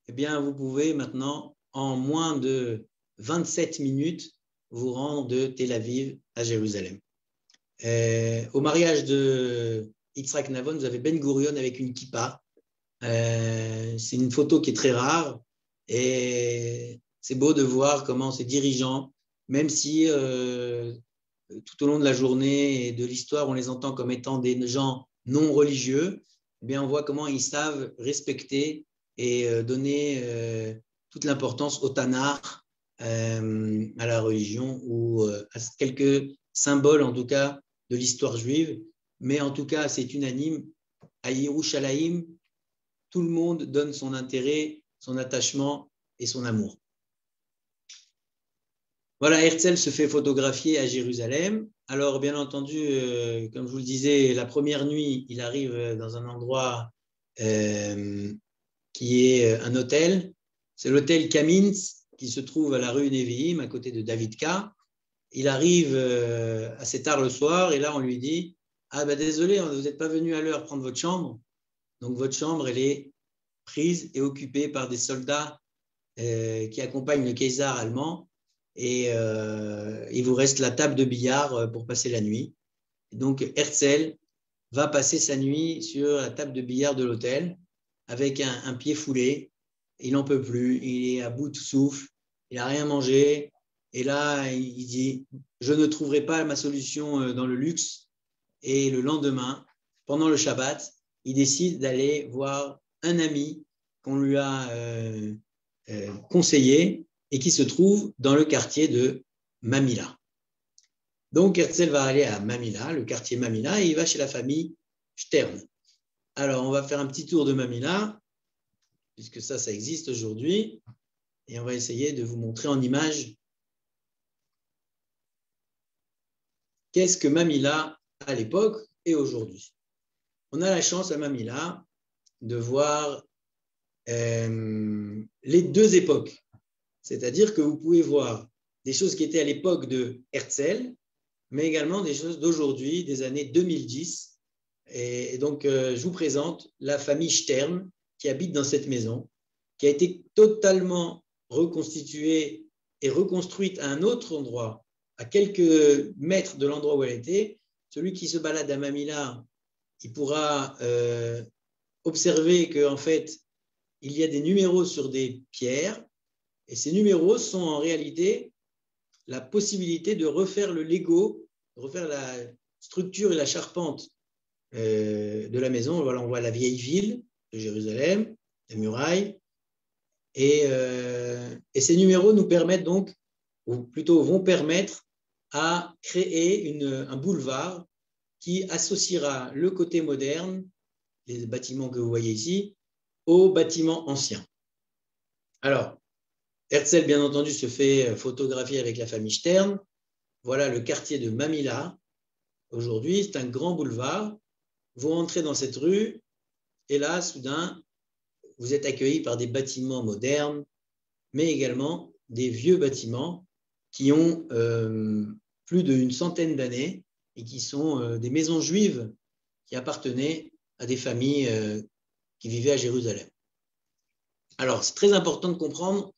eh bien, vous pouvez maintenant, en moins de 27 minutes, vous rendre de Tel Aviv à Jérusalem. Au mariage de Yitzhak Navon, vous avez Ben Gurion avec une kippa. C'est une photo qui est très rare et c'est beau de voir comment ces dirigeants, même si tout au long de la journée et de l'histoire, on les entend comme étant des gens non religieux, eh bien, on voit comment ils savent respecter et donner toute l'importance au Tanakh, à la religion ou à quelques symboles, en tout cas, de l'histoire juive. Mais en tout cas, c'est unanime. À Yerushalayim, tout le monde donne son intérêt, son attachement et son amour. Voilà, Herzl se fait photographier à Jérusalem. Alors, bien entendu, comme je vous le disais, la première nuit, il arrive dans un endroit qui est un hôtel. C'est l'hôtel Kaminz, qui se trouve à la rue Nevi'im, à côté de Davidka. Il arrive assez tard le soir et là, on lui dit « Ah ben désolé, vous n'êtes pas venu à l'heure prendre votre chambre. » Donc, votre chambre, elle est prise et occupée par des soldats qui accompagnent le Kaiser allemand. Et il vous reste la table de billard pour passer la nuit. Et donc, Herzl va passer sa nuit sur la table de billard de l'hôtel avec un pied foulé. Il n'en peut plus, il est à bout de souffle, il n'a rien mangé. Et là, il dit « Je ne trouverai pas ma solution dans le luxe. » Et le lendemain, pendant le Shabbat, il décide d'aller voir un ami qu'on lui a conseillé et qui se trouve dans le quartier de Mamila. Donc, Herzl va aller à Mamila, le quartier Mamila, et il va chez la famille Stern. Alors, on va faire un petit tour de Mamila, puisque ça existe aujourd'hui, et on va essayer de vous montrer en image qu'est-ce que Mamila à l'époque et aujourd'hui. On a la chance à Mamila de voir les deux époques. C'est-à-dire que vous pouvez voir des choses qui étaient à l'époque de Herzl, mais également des choses d'aujourd'hui, des années 2010. Et donc, je vous présente la famille Stern qui habite dans cette maison, qui a été totalement reconstituée et reconstruite à un autre endroit, à quelques mètres de l'endroit où elle était. Celui qui se balade à Mamilla, il pourra observer qu'en fait, il y a des numéros sur des pierres, et ces numéros sont en réalité la possibilité de refaire le Lego, de refaire la structure et la charpente de la maison. Voilà, on voit la vieille ville de Jérusalem, les murailles, et ces numéros nous permettent donc, ou plutôt vont permettre à créer un boulevard qui associera le côté moderne, les bâtiments que vous voyez ici, aux bâtiments anciens. Alors, Herzl, bien entendu, se fait photographier avec la famille Stern. Voilà le quartier de Mamilla. Aujourd'hui, c'est un grand boulevard. Vous entrez dans cette rue et là, soudain, vous êtes accueillis par des bâtiments modernes, mais également des vieux bâtiments qui ont plus d'une centaine d'années et qui sont des maisons juives qui appartenaient à des familles qui vivaient à Jérusalem. Alors, c'est très important de comprendre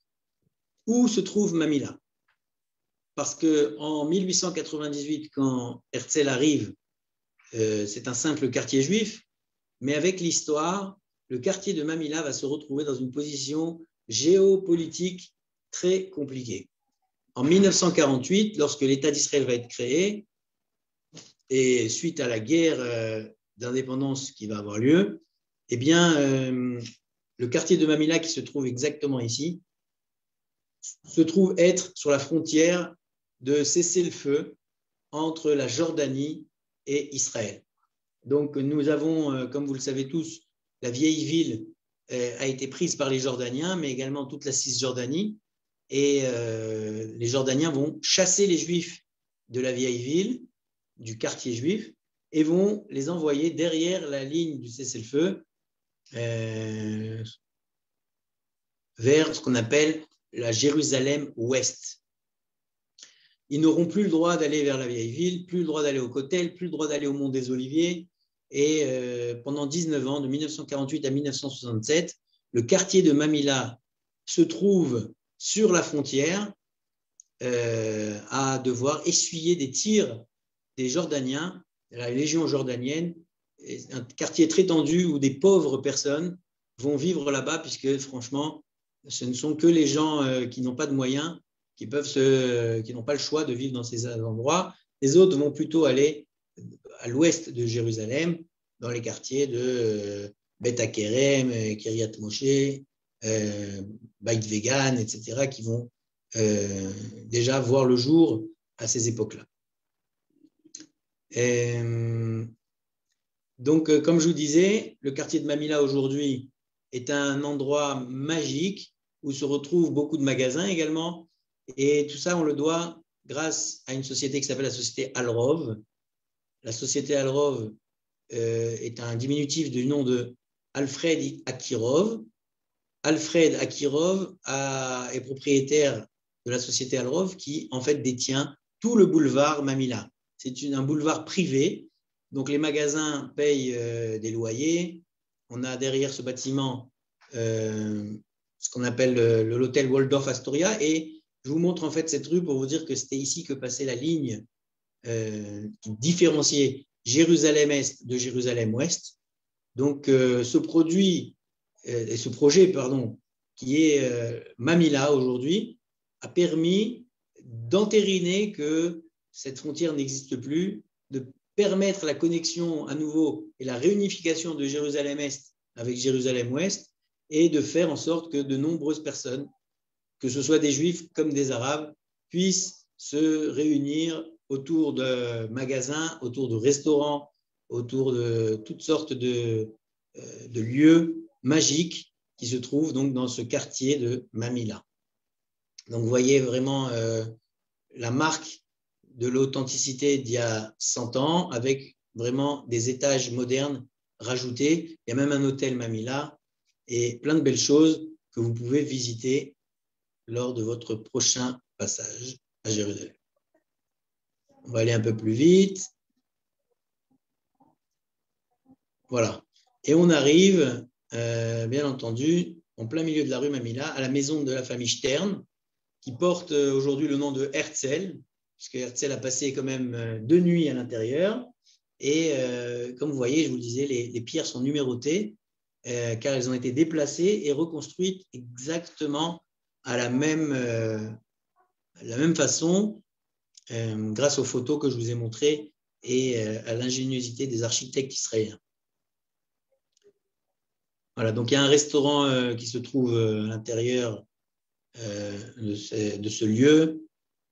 où se trouve Mamilla. Parce qu'en 1898, quand Herzl arrive, c'est un simple quartier juif, mais avec l'histoire, le quartier de Mamilla va se retrouver dans une position géopolitique très compliquée. En 1948, lorsque l'État d'Israël va être créé, et suite à la guerre d'indépendance qui va avoir lieu, eh bien, le quartier de Mamilla, qui se trouve exactement ici, se trouve être sur la frontière de cessez-le-feu entre la Jordanie et Israël. Donc, nous avons, comme vous le savez tous, la vieille ville a été prise par les Jordaniens, mais également toute la Cisjordanie. Et les Jordaniens vont chasser les Juifs de la vieille ville, du quartier juif, et vont les envoyer derrière la ligne du cessez-le-feu vers ce qu'on appelle la Jérusalem-Ouest. Ils n'auront plus le droit d'aller vers la vieille ville, plus le droit d'aller au Kotel, plus le droit d'aller au Mont des Oliviers. Et pendant 19 ans, de 1948 à 1967, le quartier de Mamilla se trouve sur la frontière à devoir essuyer des tirs des Jordaniens, de la Légion jordanienne, un quartier très tendu où des pauvres personnes vont vivre là-bas, puisque franchement, ce ne sont que les gens qui n'ont pas de moyens, qui n'ont pas le choix de vivre dans ces endroits. Les autres vont plutôt aller à l'ouest de Jérusalem, dans les quartiers de Beth Hakerem, Kiryat Moshe, Beit Vegan, etc., qui vont déjà voir le jour à ces époques-là. Donc, comme je vous disais, le quartier de Mamilla aujourd'hui est un endroit magique où se retrouvent beaucoup de magasins également. Et tout ça, on le doit grâce à une société qui s'appelle la société Alrov. La société Alrov est un diminutif du nom de Alfred Akirov. Alfred Akirov est propriétaire de la société Alrov qui, en fait, détient tout le boulevard Mamilla. C'est un boulevard privé. Donc, les magasins payent des loyers. On a derrière ce bâtiment ce qu'on appelle l'hôtel Waldorf Astoria. Et je vous montre en fait cette rue pour vous dire que c'était ici que passait la ligne qui différenciait Jérusalem-Est de Jérusalem-Ouest. Donc, ce projet, qui est Mamilla aujourd'hui, a permis d'entériner que cette frontière n'existe plus, de permettre la connexion à nouveau et la réunification de Jérusalem-Est avec Jérusalem-Ouest et de faire en sorte que de nombreuses personnes, que ce soit des Juifs comme des Arabes, puissent se réunir autour de magasins, autour de restaurants, autour de toutes sortes de lieux magiques qui se trouvent donc dans ce quartier de Mamilla. Donc, vous voyez vraiment la marque de l'authenticité d'il y a 100 ans avec vraiment des étages modernes rajoutés. Il y a même un hôtel Mamilla et plein de belles choses que vous pouvez visiter lors de votre prochain passage à Jérusalem. On va aller un peu plus vite. Voilà. Et on arrive, bien entendu, en plein milieu de la rue Mamila, à la maison de la famille Stern, qui porte aujourd'hui le nom de Herzl, puisque Herzl a passé quand même 2 nuits à l'intérieur. Et comme vous voyez, je vous le disais, les pierres sont numérotées, car elles ont été déplacées et reconstruites exactement à la même façon, grâce aux photos que je vous ai montrées et à l'ingéniosité des architectes israéliens. Voilà, donc il y a un restaurant qui se trouve à l'intérieur de ce lieu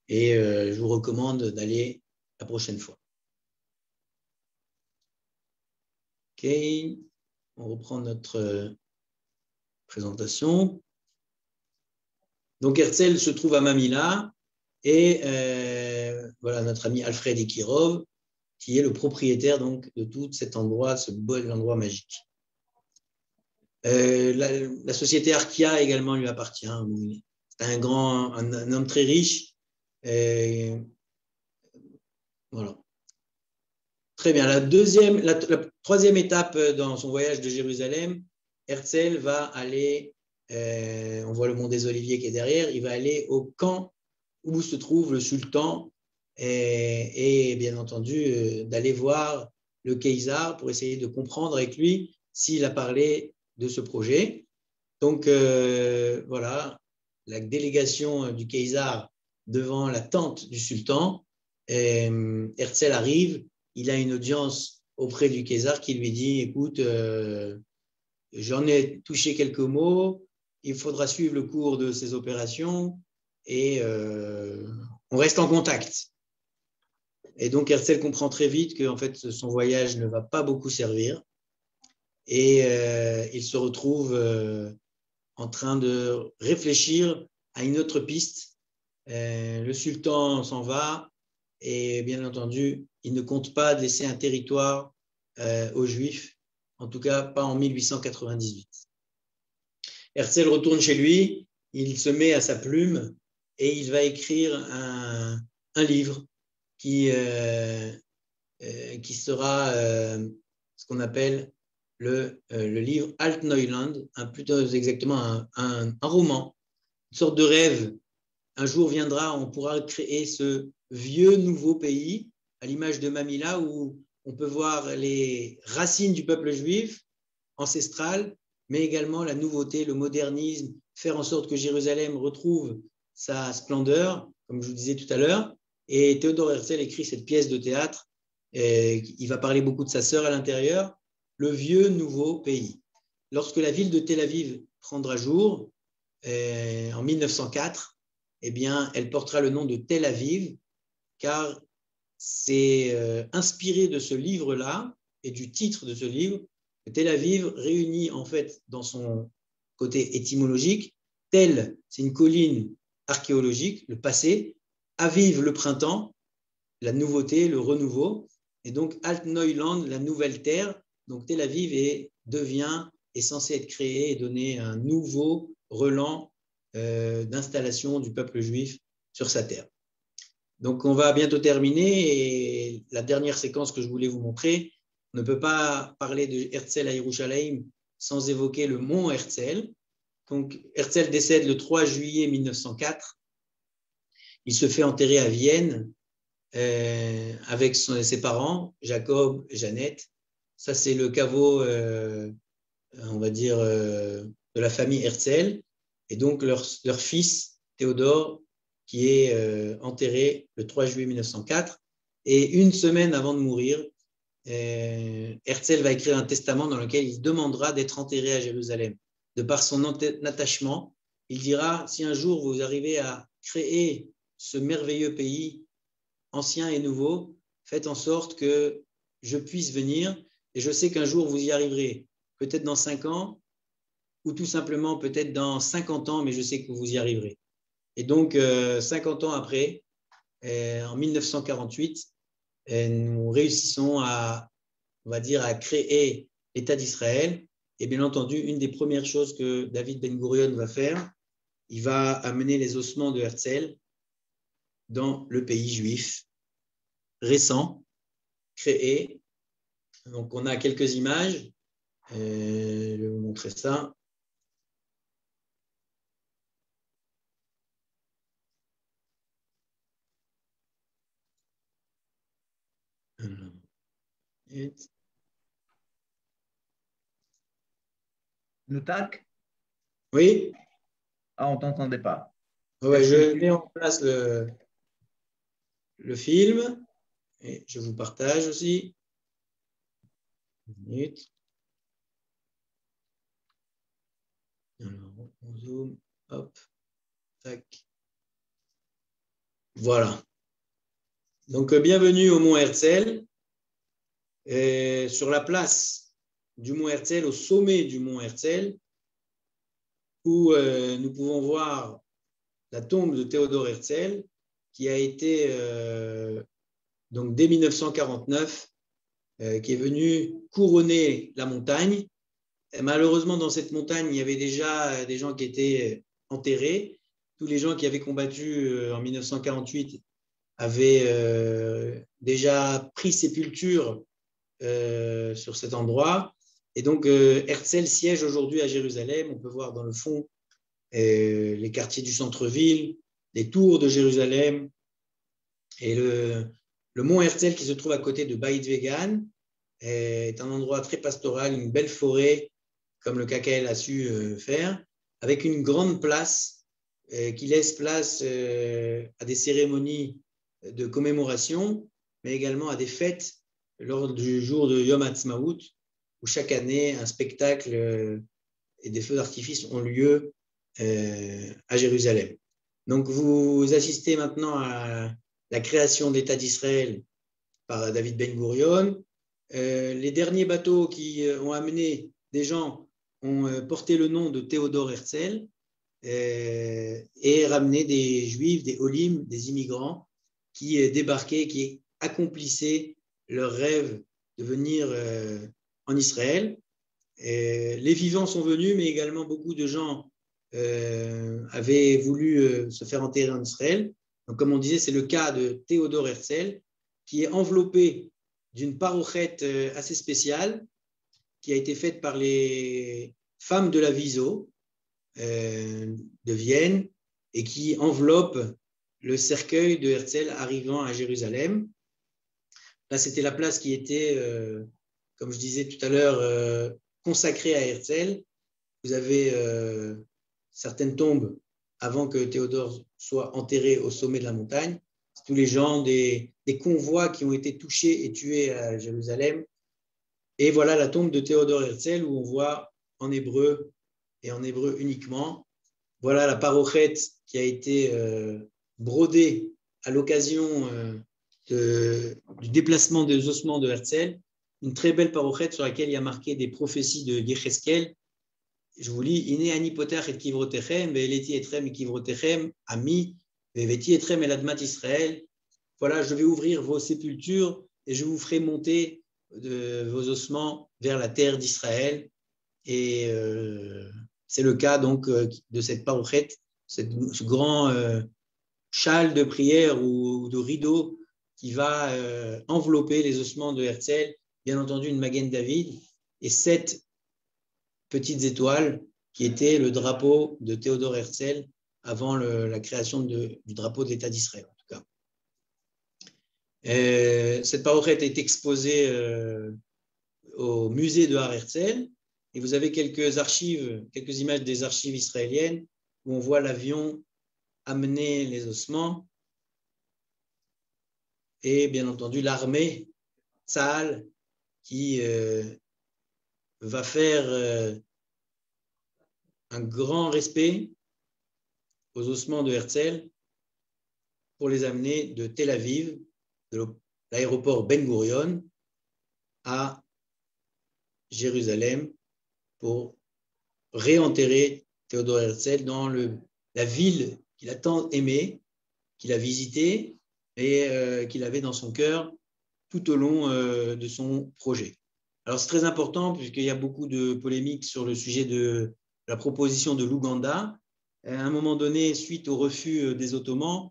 et je vous recommande d'aller la prochaine fois. Ok, on reprend notre présentation. Donc Herzl se trouve à Mamila et voilà notre ami Alfred Ekirov qui est le propriétaire donc de tout cet endroit, ce bel endroit magique. La société Arkia également lui appartient. C'est un homme très riche. Voilà. Très bien. La troisième étape dans son voyage de Jérusalem, Herzl va aller, on voit le mont des Oliviers qui est derrière, il va aller au camp où se trouve le sultan et bien entendu d'aller voir le Khaïsar pour essayer de comprendre avec lui s'il a parlé de ce projet. Donc voilà, la délégation du Khaïsar devant la tente du sultan. Herzl arrive, il a une audience auprès du Khaïsar qui lui dit « Écoute, j'en ai touché quelques mots, il faudra suivre le cours de ces opérations et on reste en contact. » Et donc Herzl comprend très vite que en fait, son voyage ne va pas beaucoup servir et il se retrouve en train de réfléchir à une autre piste. Le sultan s'en va et bien entendu, il ne compte pas laisser un territoire aux Juifs, en tout cas pas en 1898. Herzl retourne chez lui, il se met à sa plume et il va écrire un livre qui sera ce qu'on appelle le livre Alt-Neuland, plutôt exactement un roman, une sorte de rêve. Un jour viendra, on pourra créer ce vieux nouveau pays, à l'image de Mamila, où on peut voir les racines du peuple juif ancestral, mais également la nouveauté, le modernisme, faire en sorte que Jérusalem retrouve sa splendeur, comme je vous disais tout à l'heure. Et Théodore Herzl écrit cette pièce de théâtre. Il va parler beaucoup de sa sœur à l'intérieur, le vieux nouveau pays. Lorsque la ville de Tel Aviv prendra jour, en 1904, eh bien, elle portera le nom de Tel Aviv, car c'est inspiré de ce livre-là et du titre de ce livre. Tel Aviv réunit en fait dans son côté étymologique, Tel, c'est une colline archéologique, le passé, Aviv, le printemps, la nouveauté, le renouveau, et donc Alt-Neuland, la nouvelle terre. Donc Tel Aviv est censé être créé et donner un nouveau relan d'installation du peuple juif sur sa terre. Donc on va bientôt terminer et la dernière séquence que je voulais vous montrer, on ne peut pas parler de Herzl à Yerushalayim sans évoquer le mont Herzl. Donc Herzl décède le 3 juillet 1904. Il se fait enterrer à Vienne avec ses parents, Jacob et Jeannette. Ça, c'est le caveau, on va dire, de la famille Herzl. Et donc, leur fils, Théodore, qui est enterré le 3 juillet 1904. Et une semaine avant de mourir, Herzl va écrire un testament dans lequel il demandera d'être enterré à Jérusalem. De par son attachement, il dira, si un jour vous arrivez à créer ce merveilleux pays ancien et nouveau, faites en sorte que je puisse venir et je sais qu'un jour vous y arriverez, peut-être dans 5 ans ou tout simplement peut-être dans 50 ans, mais je sais que vous y arriverez. Et donc 50 ans après, en 1948, nous réussissons on va dire, à créer l'État d'Israël. Et bien entendu, une des premières choses que David Ben Gurion va faire, il va amener les ossements de Herzl dans le pays juif récent, créé. Donc, on a quelques images. Je vais vous montrer ça. Noutak? Oui? Ah, on ne t'entendait pas. Ouais, je mets en place le film et je vous partage aussi. Une minute. Alors, on zoome, hop, tac. Voilà. Donc, bienvenue au Mont Herzl. Et sur la place du Mont Herzl, au sommet du Mont Herzl, où nous pouvons voir la tombe de Théodore Herzl, qui a été, donc dès 1949, qui est venu couronner la montagne. Et malheureusement, dans cette montagne, il y avait déjà des gens qui étaient enterrés. Tous les gens qui avaient combattu en 1948 avaient déjà pris sépulture sur cet endroit. Et donc, Herzl siège aujourd'hui à Jérusalem. On peut voir dans le fond les quartiers du centre-ville, les tours de Jérusalem et le mont Herzl qui se trouve à côté de Beit Vegan est un endroit très pastoral, une belle forêt comme le KKL a su faire, avec une grande place qui laisse place à des cérémonies de commémoration, mais également à des fêtes lors du jour de Yom Ha'atzmaut, où chaque année un spectacle et des feux d'artifice ont lieu à Jérusalem. Donc vous assistez maintenant à la création de l'État d'Israël par David Ben Gurion. Les derniers bateaux qui ont amené des gens ont porté le nom de Théodore Herzl et ramené des juifs, des olim, des immigrants qui débarquaient, qui accomplissaient leur rêve de venir en Israël. Les vivants sont venus, mais également beaucoup de gens avaient voulu se faire enterrer en Israël. Donc, comme on disait, c'est le cas de Théodore Herzl, qui est enveloppé d'une parochette assez spéciale, qui a été faite par les femmes de la Viso de Vienne, et qui enveloppe le cercueil de Herzl arrivant à Jérusalem. Là, c'était la place qui était, comme je disais tout à l'heure, consacrée à Herzl. Vous avez certaines tombes avant que Théodore soit enterré au sommet de la montagne. C'est tous les gens des convois qui ont été touchés et tués à Jérusalem. Et voilà la tombe de Théodore Herzl où on voit en hébreu et en hébreu uniquement. Voilà la parochette qui a été brodée à l'occasion du déplacement des ossements de Herzl. Une très belle parochette sur laquelle il y a marqué des prophéties de Yecheskel. Je vous lis, Iné ani potach et kivrotechem, ve'eleti etrem et kivrotechem, ami, ve'veti etrem el admat Israël. Voilà, je vais ouvrir vos sépultures et je vous ferai monter vos ossements vers la terre d'Israël. Et c'est le cas donc de cette parochette, ce grand châle de prière ou de rideau qui va envelopper les ossements de Herzl, bien entendu une Magen David, et 7 petites étoiles qui étaient le drapeau de Théodore Herzl avant la création du drapeau de l'État d'Israël, en tout cas. Cette parochette est exposée au musée de Har Herzl, et vous avez quelques images des archives israéliennes où on voit l'avion amener les ossements et bien entendu l'armée Tzahal qui va faire un grand respect aux ossements de Herzl pour les amener de Tel Aviv, de l'aéroport Ben Gurion, à Jérusalem pour réenterrer Théodore Herzl dans la ville qu'il a tant aimée, qu'il a visitée et qu'il avait dans son cœur tout au long de son projet. Alors c'est très important puisqu'il y a beaucoup de polémiques sur le sujet de la proposition de l'Ouganda. à un moment donné suite au refus des Ottomans.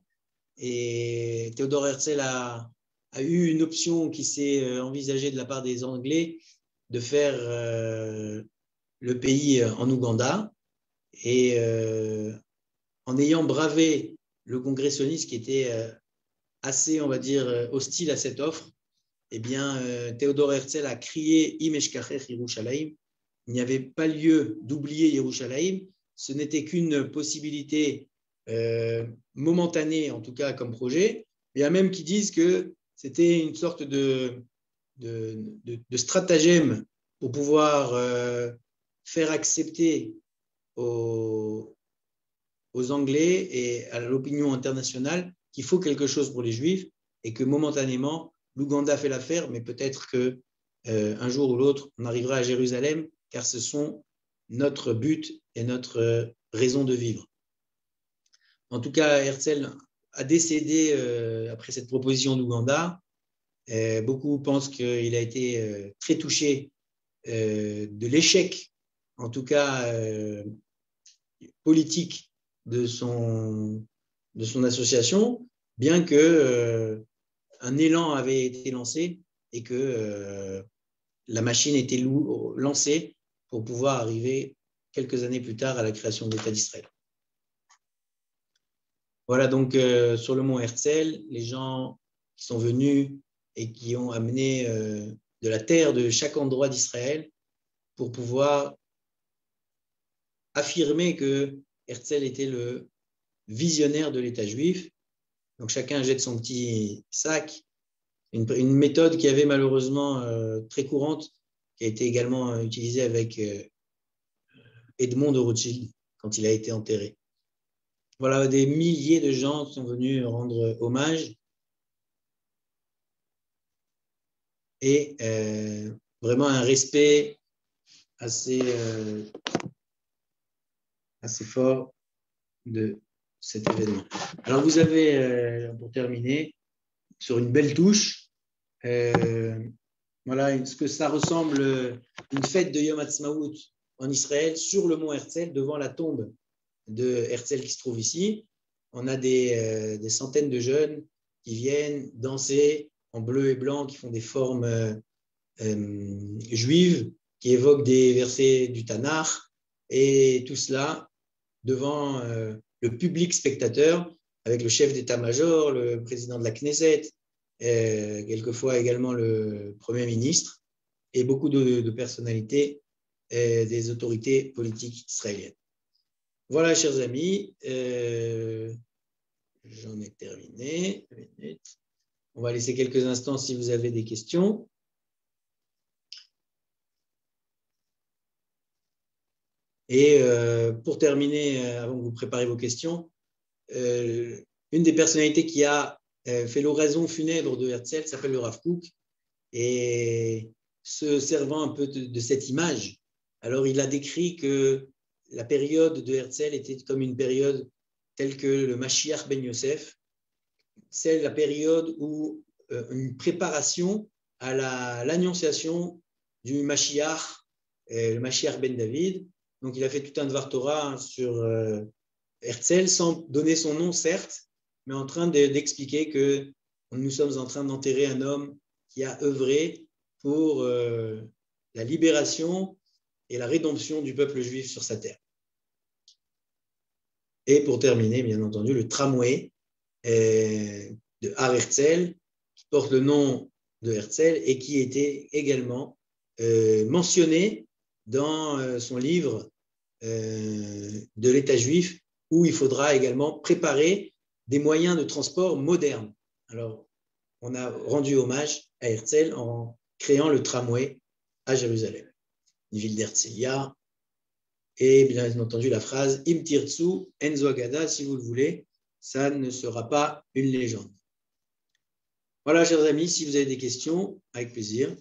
Et Théodore Herzl a eu une option qui s'est envisagée de la part des Anglais de faire le pays en Ouganda. Et en ayant bravé le congrès sioniste qui était assez, on va dire, hostile à cette offre, eh bien, Théodore Herzl a crié « Im eshkachech Yerushalayim ». Il n'y avait pas lieu d'oublier Yerushalayim. Ce n'était qu'une possibilité momentanée, en tout cas comme projet. Il y a même qui disent que c'était une sorte de stratagème pour pouvoir faire accepter aux Anglais et à l'opinion internationale qu'il faut quelque chose pour les Juifs et que momentanément, l'Ouganda fait l'affaire, mais peut-être que un jour ou l'autre, on arrivera à Jérusalem, car ce sont notre but et notre raison de vivre. En tout cas, Herzl a décédé après cette proposition d'Ouganda. Beaucoup pensent qu'il a été très touché de l'échec, en tout cas politique, de son association, bien que un élan avait été lancé et que la machine était lancée pour pouvoir arriver quelques années plus tard à la création de l'État d'Israël. Voilà donc sur le mont Herzl, les gens qui sont venus et qui ont amené de la terre de chaque endroit d'Israël pour pouvoir affirmer que Herzl était le visionnaire de l'État juif. Donc chacun jette son petit sac. Une méthode qui avait malheureusement très courante, qui a été également utilisée avec Edmond de Rothschild quand il a été enterré. Voilà, des milliers de gens sont venus rendre hommage et vraiment un respect assez fort de cet événement. Alors vous avez, pour terminer, sur une belle touche, voilà ce que ça ressemble, une fête de Yom Ha'atzmaut en Israël sur le mont Herzl, devant la tombe de Herzl qui se trouve ici. On a des centaines de jeunes qui viennent danser en bleu et blanc, qui font des formes juives, qui évoquent des versets du Tanakh, et tout cela devant le public spectateur, avec le chef d'état-major, le président de la Knesset, quelquefois également le Premier ministre, et beaucoup de personnalités des autorités politiques israéliennes. Voilà, chers amis, j'en ai terminé. On va laisser quelques instants si vous avez des questions. Et pour terminer, avant que vous prépariez vos questions, une des personnalités qui a fait l'oraison funèbre de Herzl s'appelle le Rav Kook, et se servant un peu de cette image, alors il a décrit que la période de Herzl était comme une période telle que le Mashiach ben Yosef, c'est la période où une préparation à l'annonciation du Mashiach, le Mashiach ben David. Donc il a fait tout un Dvar Torah sur Herzl, sans donner son nom certes, mais en train d'expliquer que nous sommes en train d'enterrer un homme qui a œuvré pour la libération et la rédemption du peuple juif sur sa terre. Et pour terminer, bien entendu, le tramway de Har Herzl, qui porte le nom de Herzl et qui était également mentionné dans son livre de l'État juif, où il faudra également préparer des moyens de transport modernes. Alors, on a rendu hommage à Herzl en créant le tramway à Jérusalem, une ville d'Herzliya. Et bien entendu, la phrase « Im tirtzu enzo agada », si vous le voulez, ça ne sera pas une légende. Voilà, chers amis, si vous avez des questions, avec plaisir.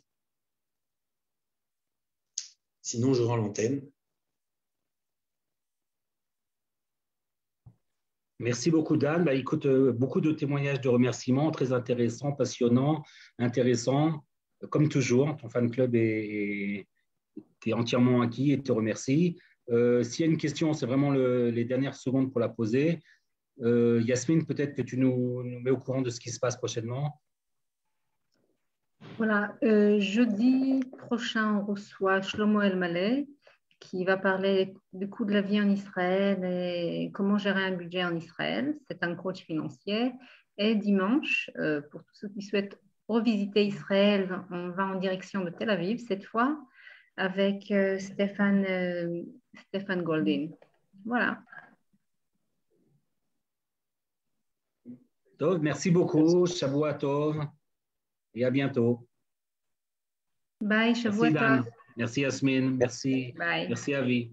Sinon, je rends l'antenne. Merci beaucoup, Dan. Écoute, beaucoup de témoignages de remerciements, très intéressants, passionnants, intéressants. Comme toujours, ton fan club est entièrement acquis et te remercie. S'il y a une question, c'est vraiment les dernières secondes pour la poser. Yasmine, peut-être que tu nous mets au courant de ce qui se passe prochainement. Voilà, jeudi prochain, on reçoit Shlomo El-Maleh qui va parler du coût de la vie en Israël et comment gérer un budget en Israël. C'est un coach financier. Et dimanche, pour tous ceux qui souhaitent revisiter Israël, on va en direction de Tel Aviv cette fois avec Stéphane Goldin. Voilà. Tov, merci beaucoup. Shavua Tov. Et à bientôt. Bye, Shavua Tov. Merci Yasmine. Merci. Bye. Merci Avi.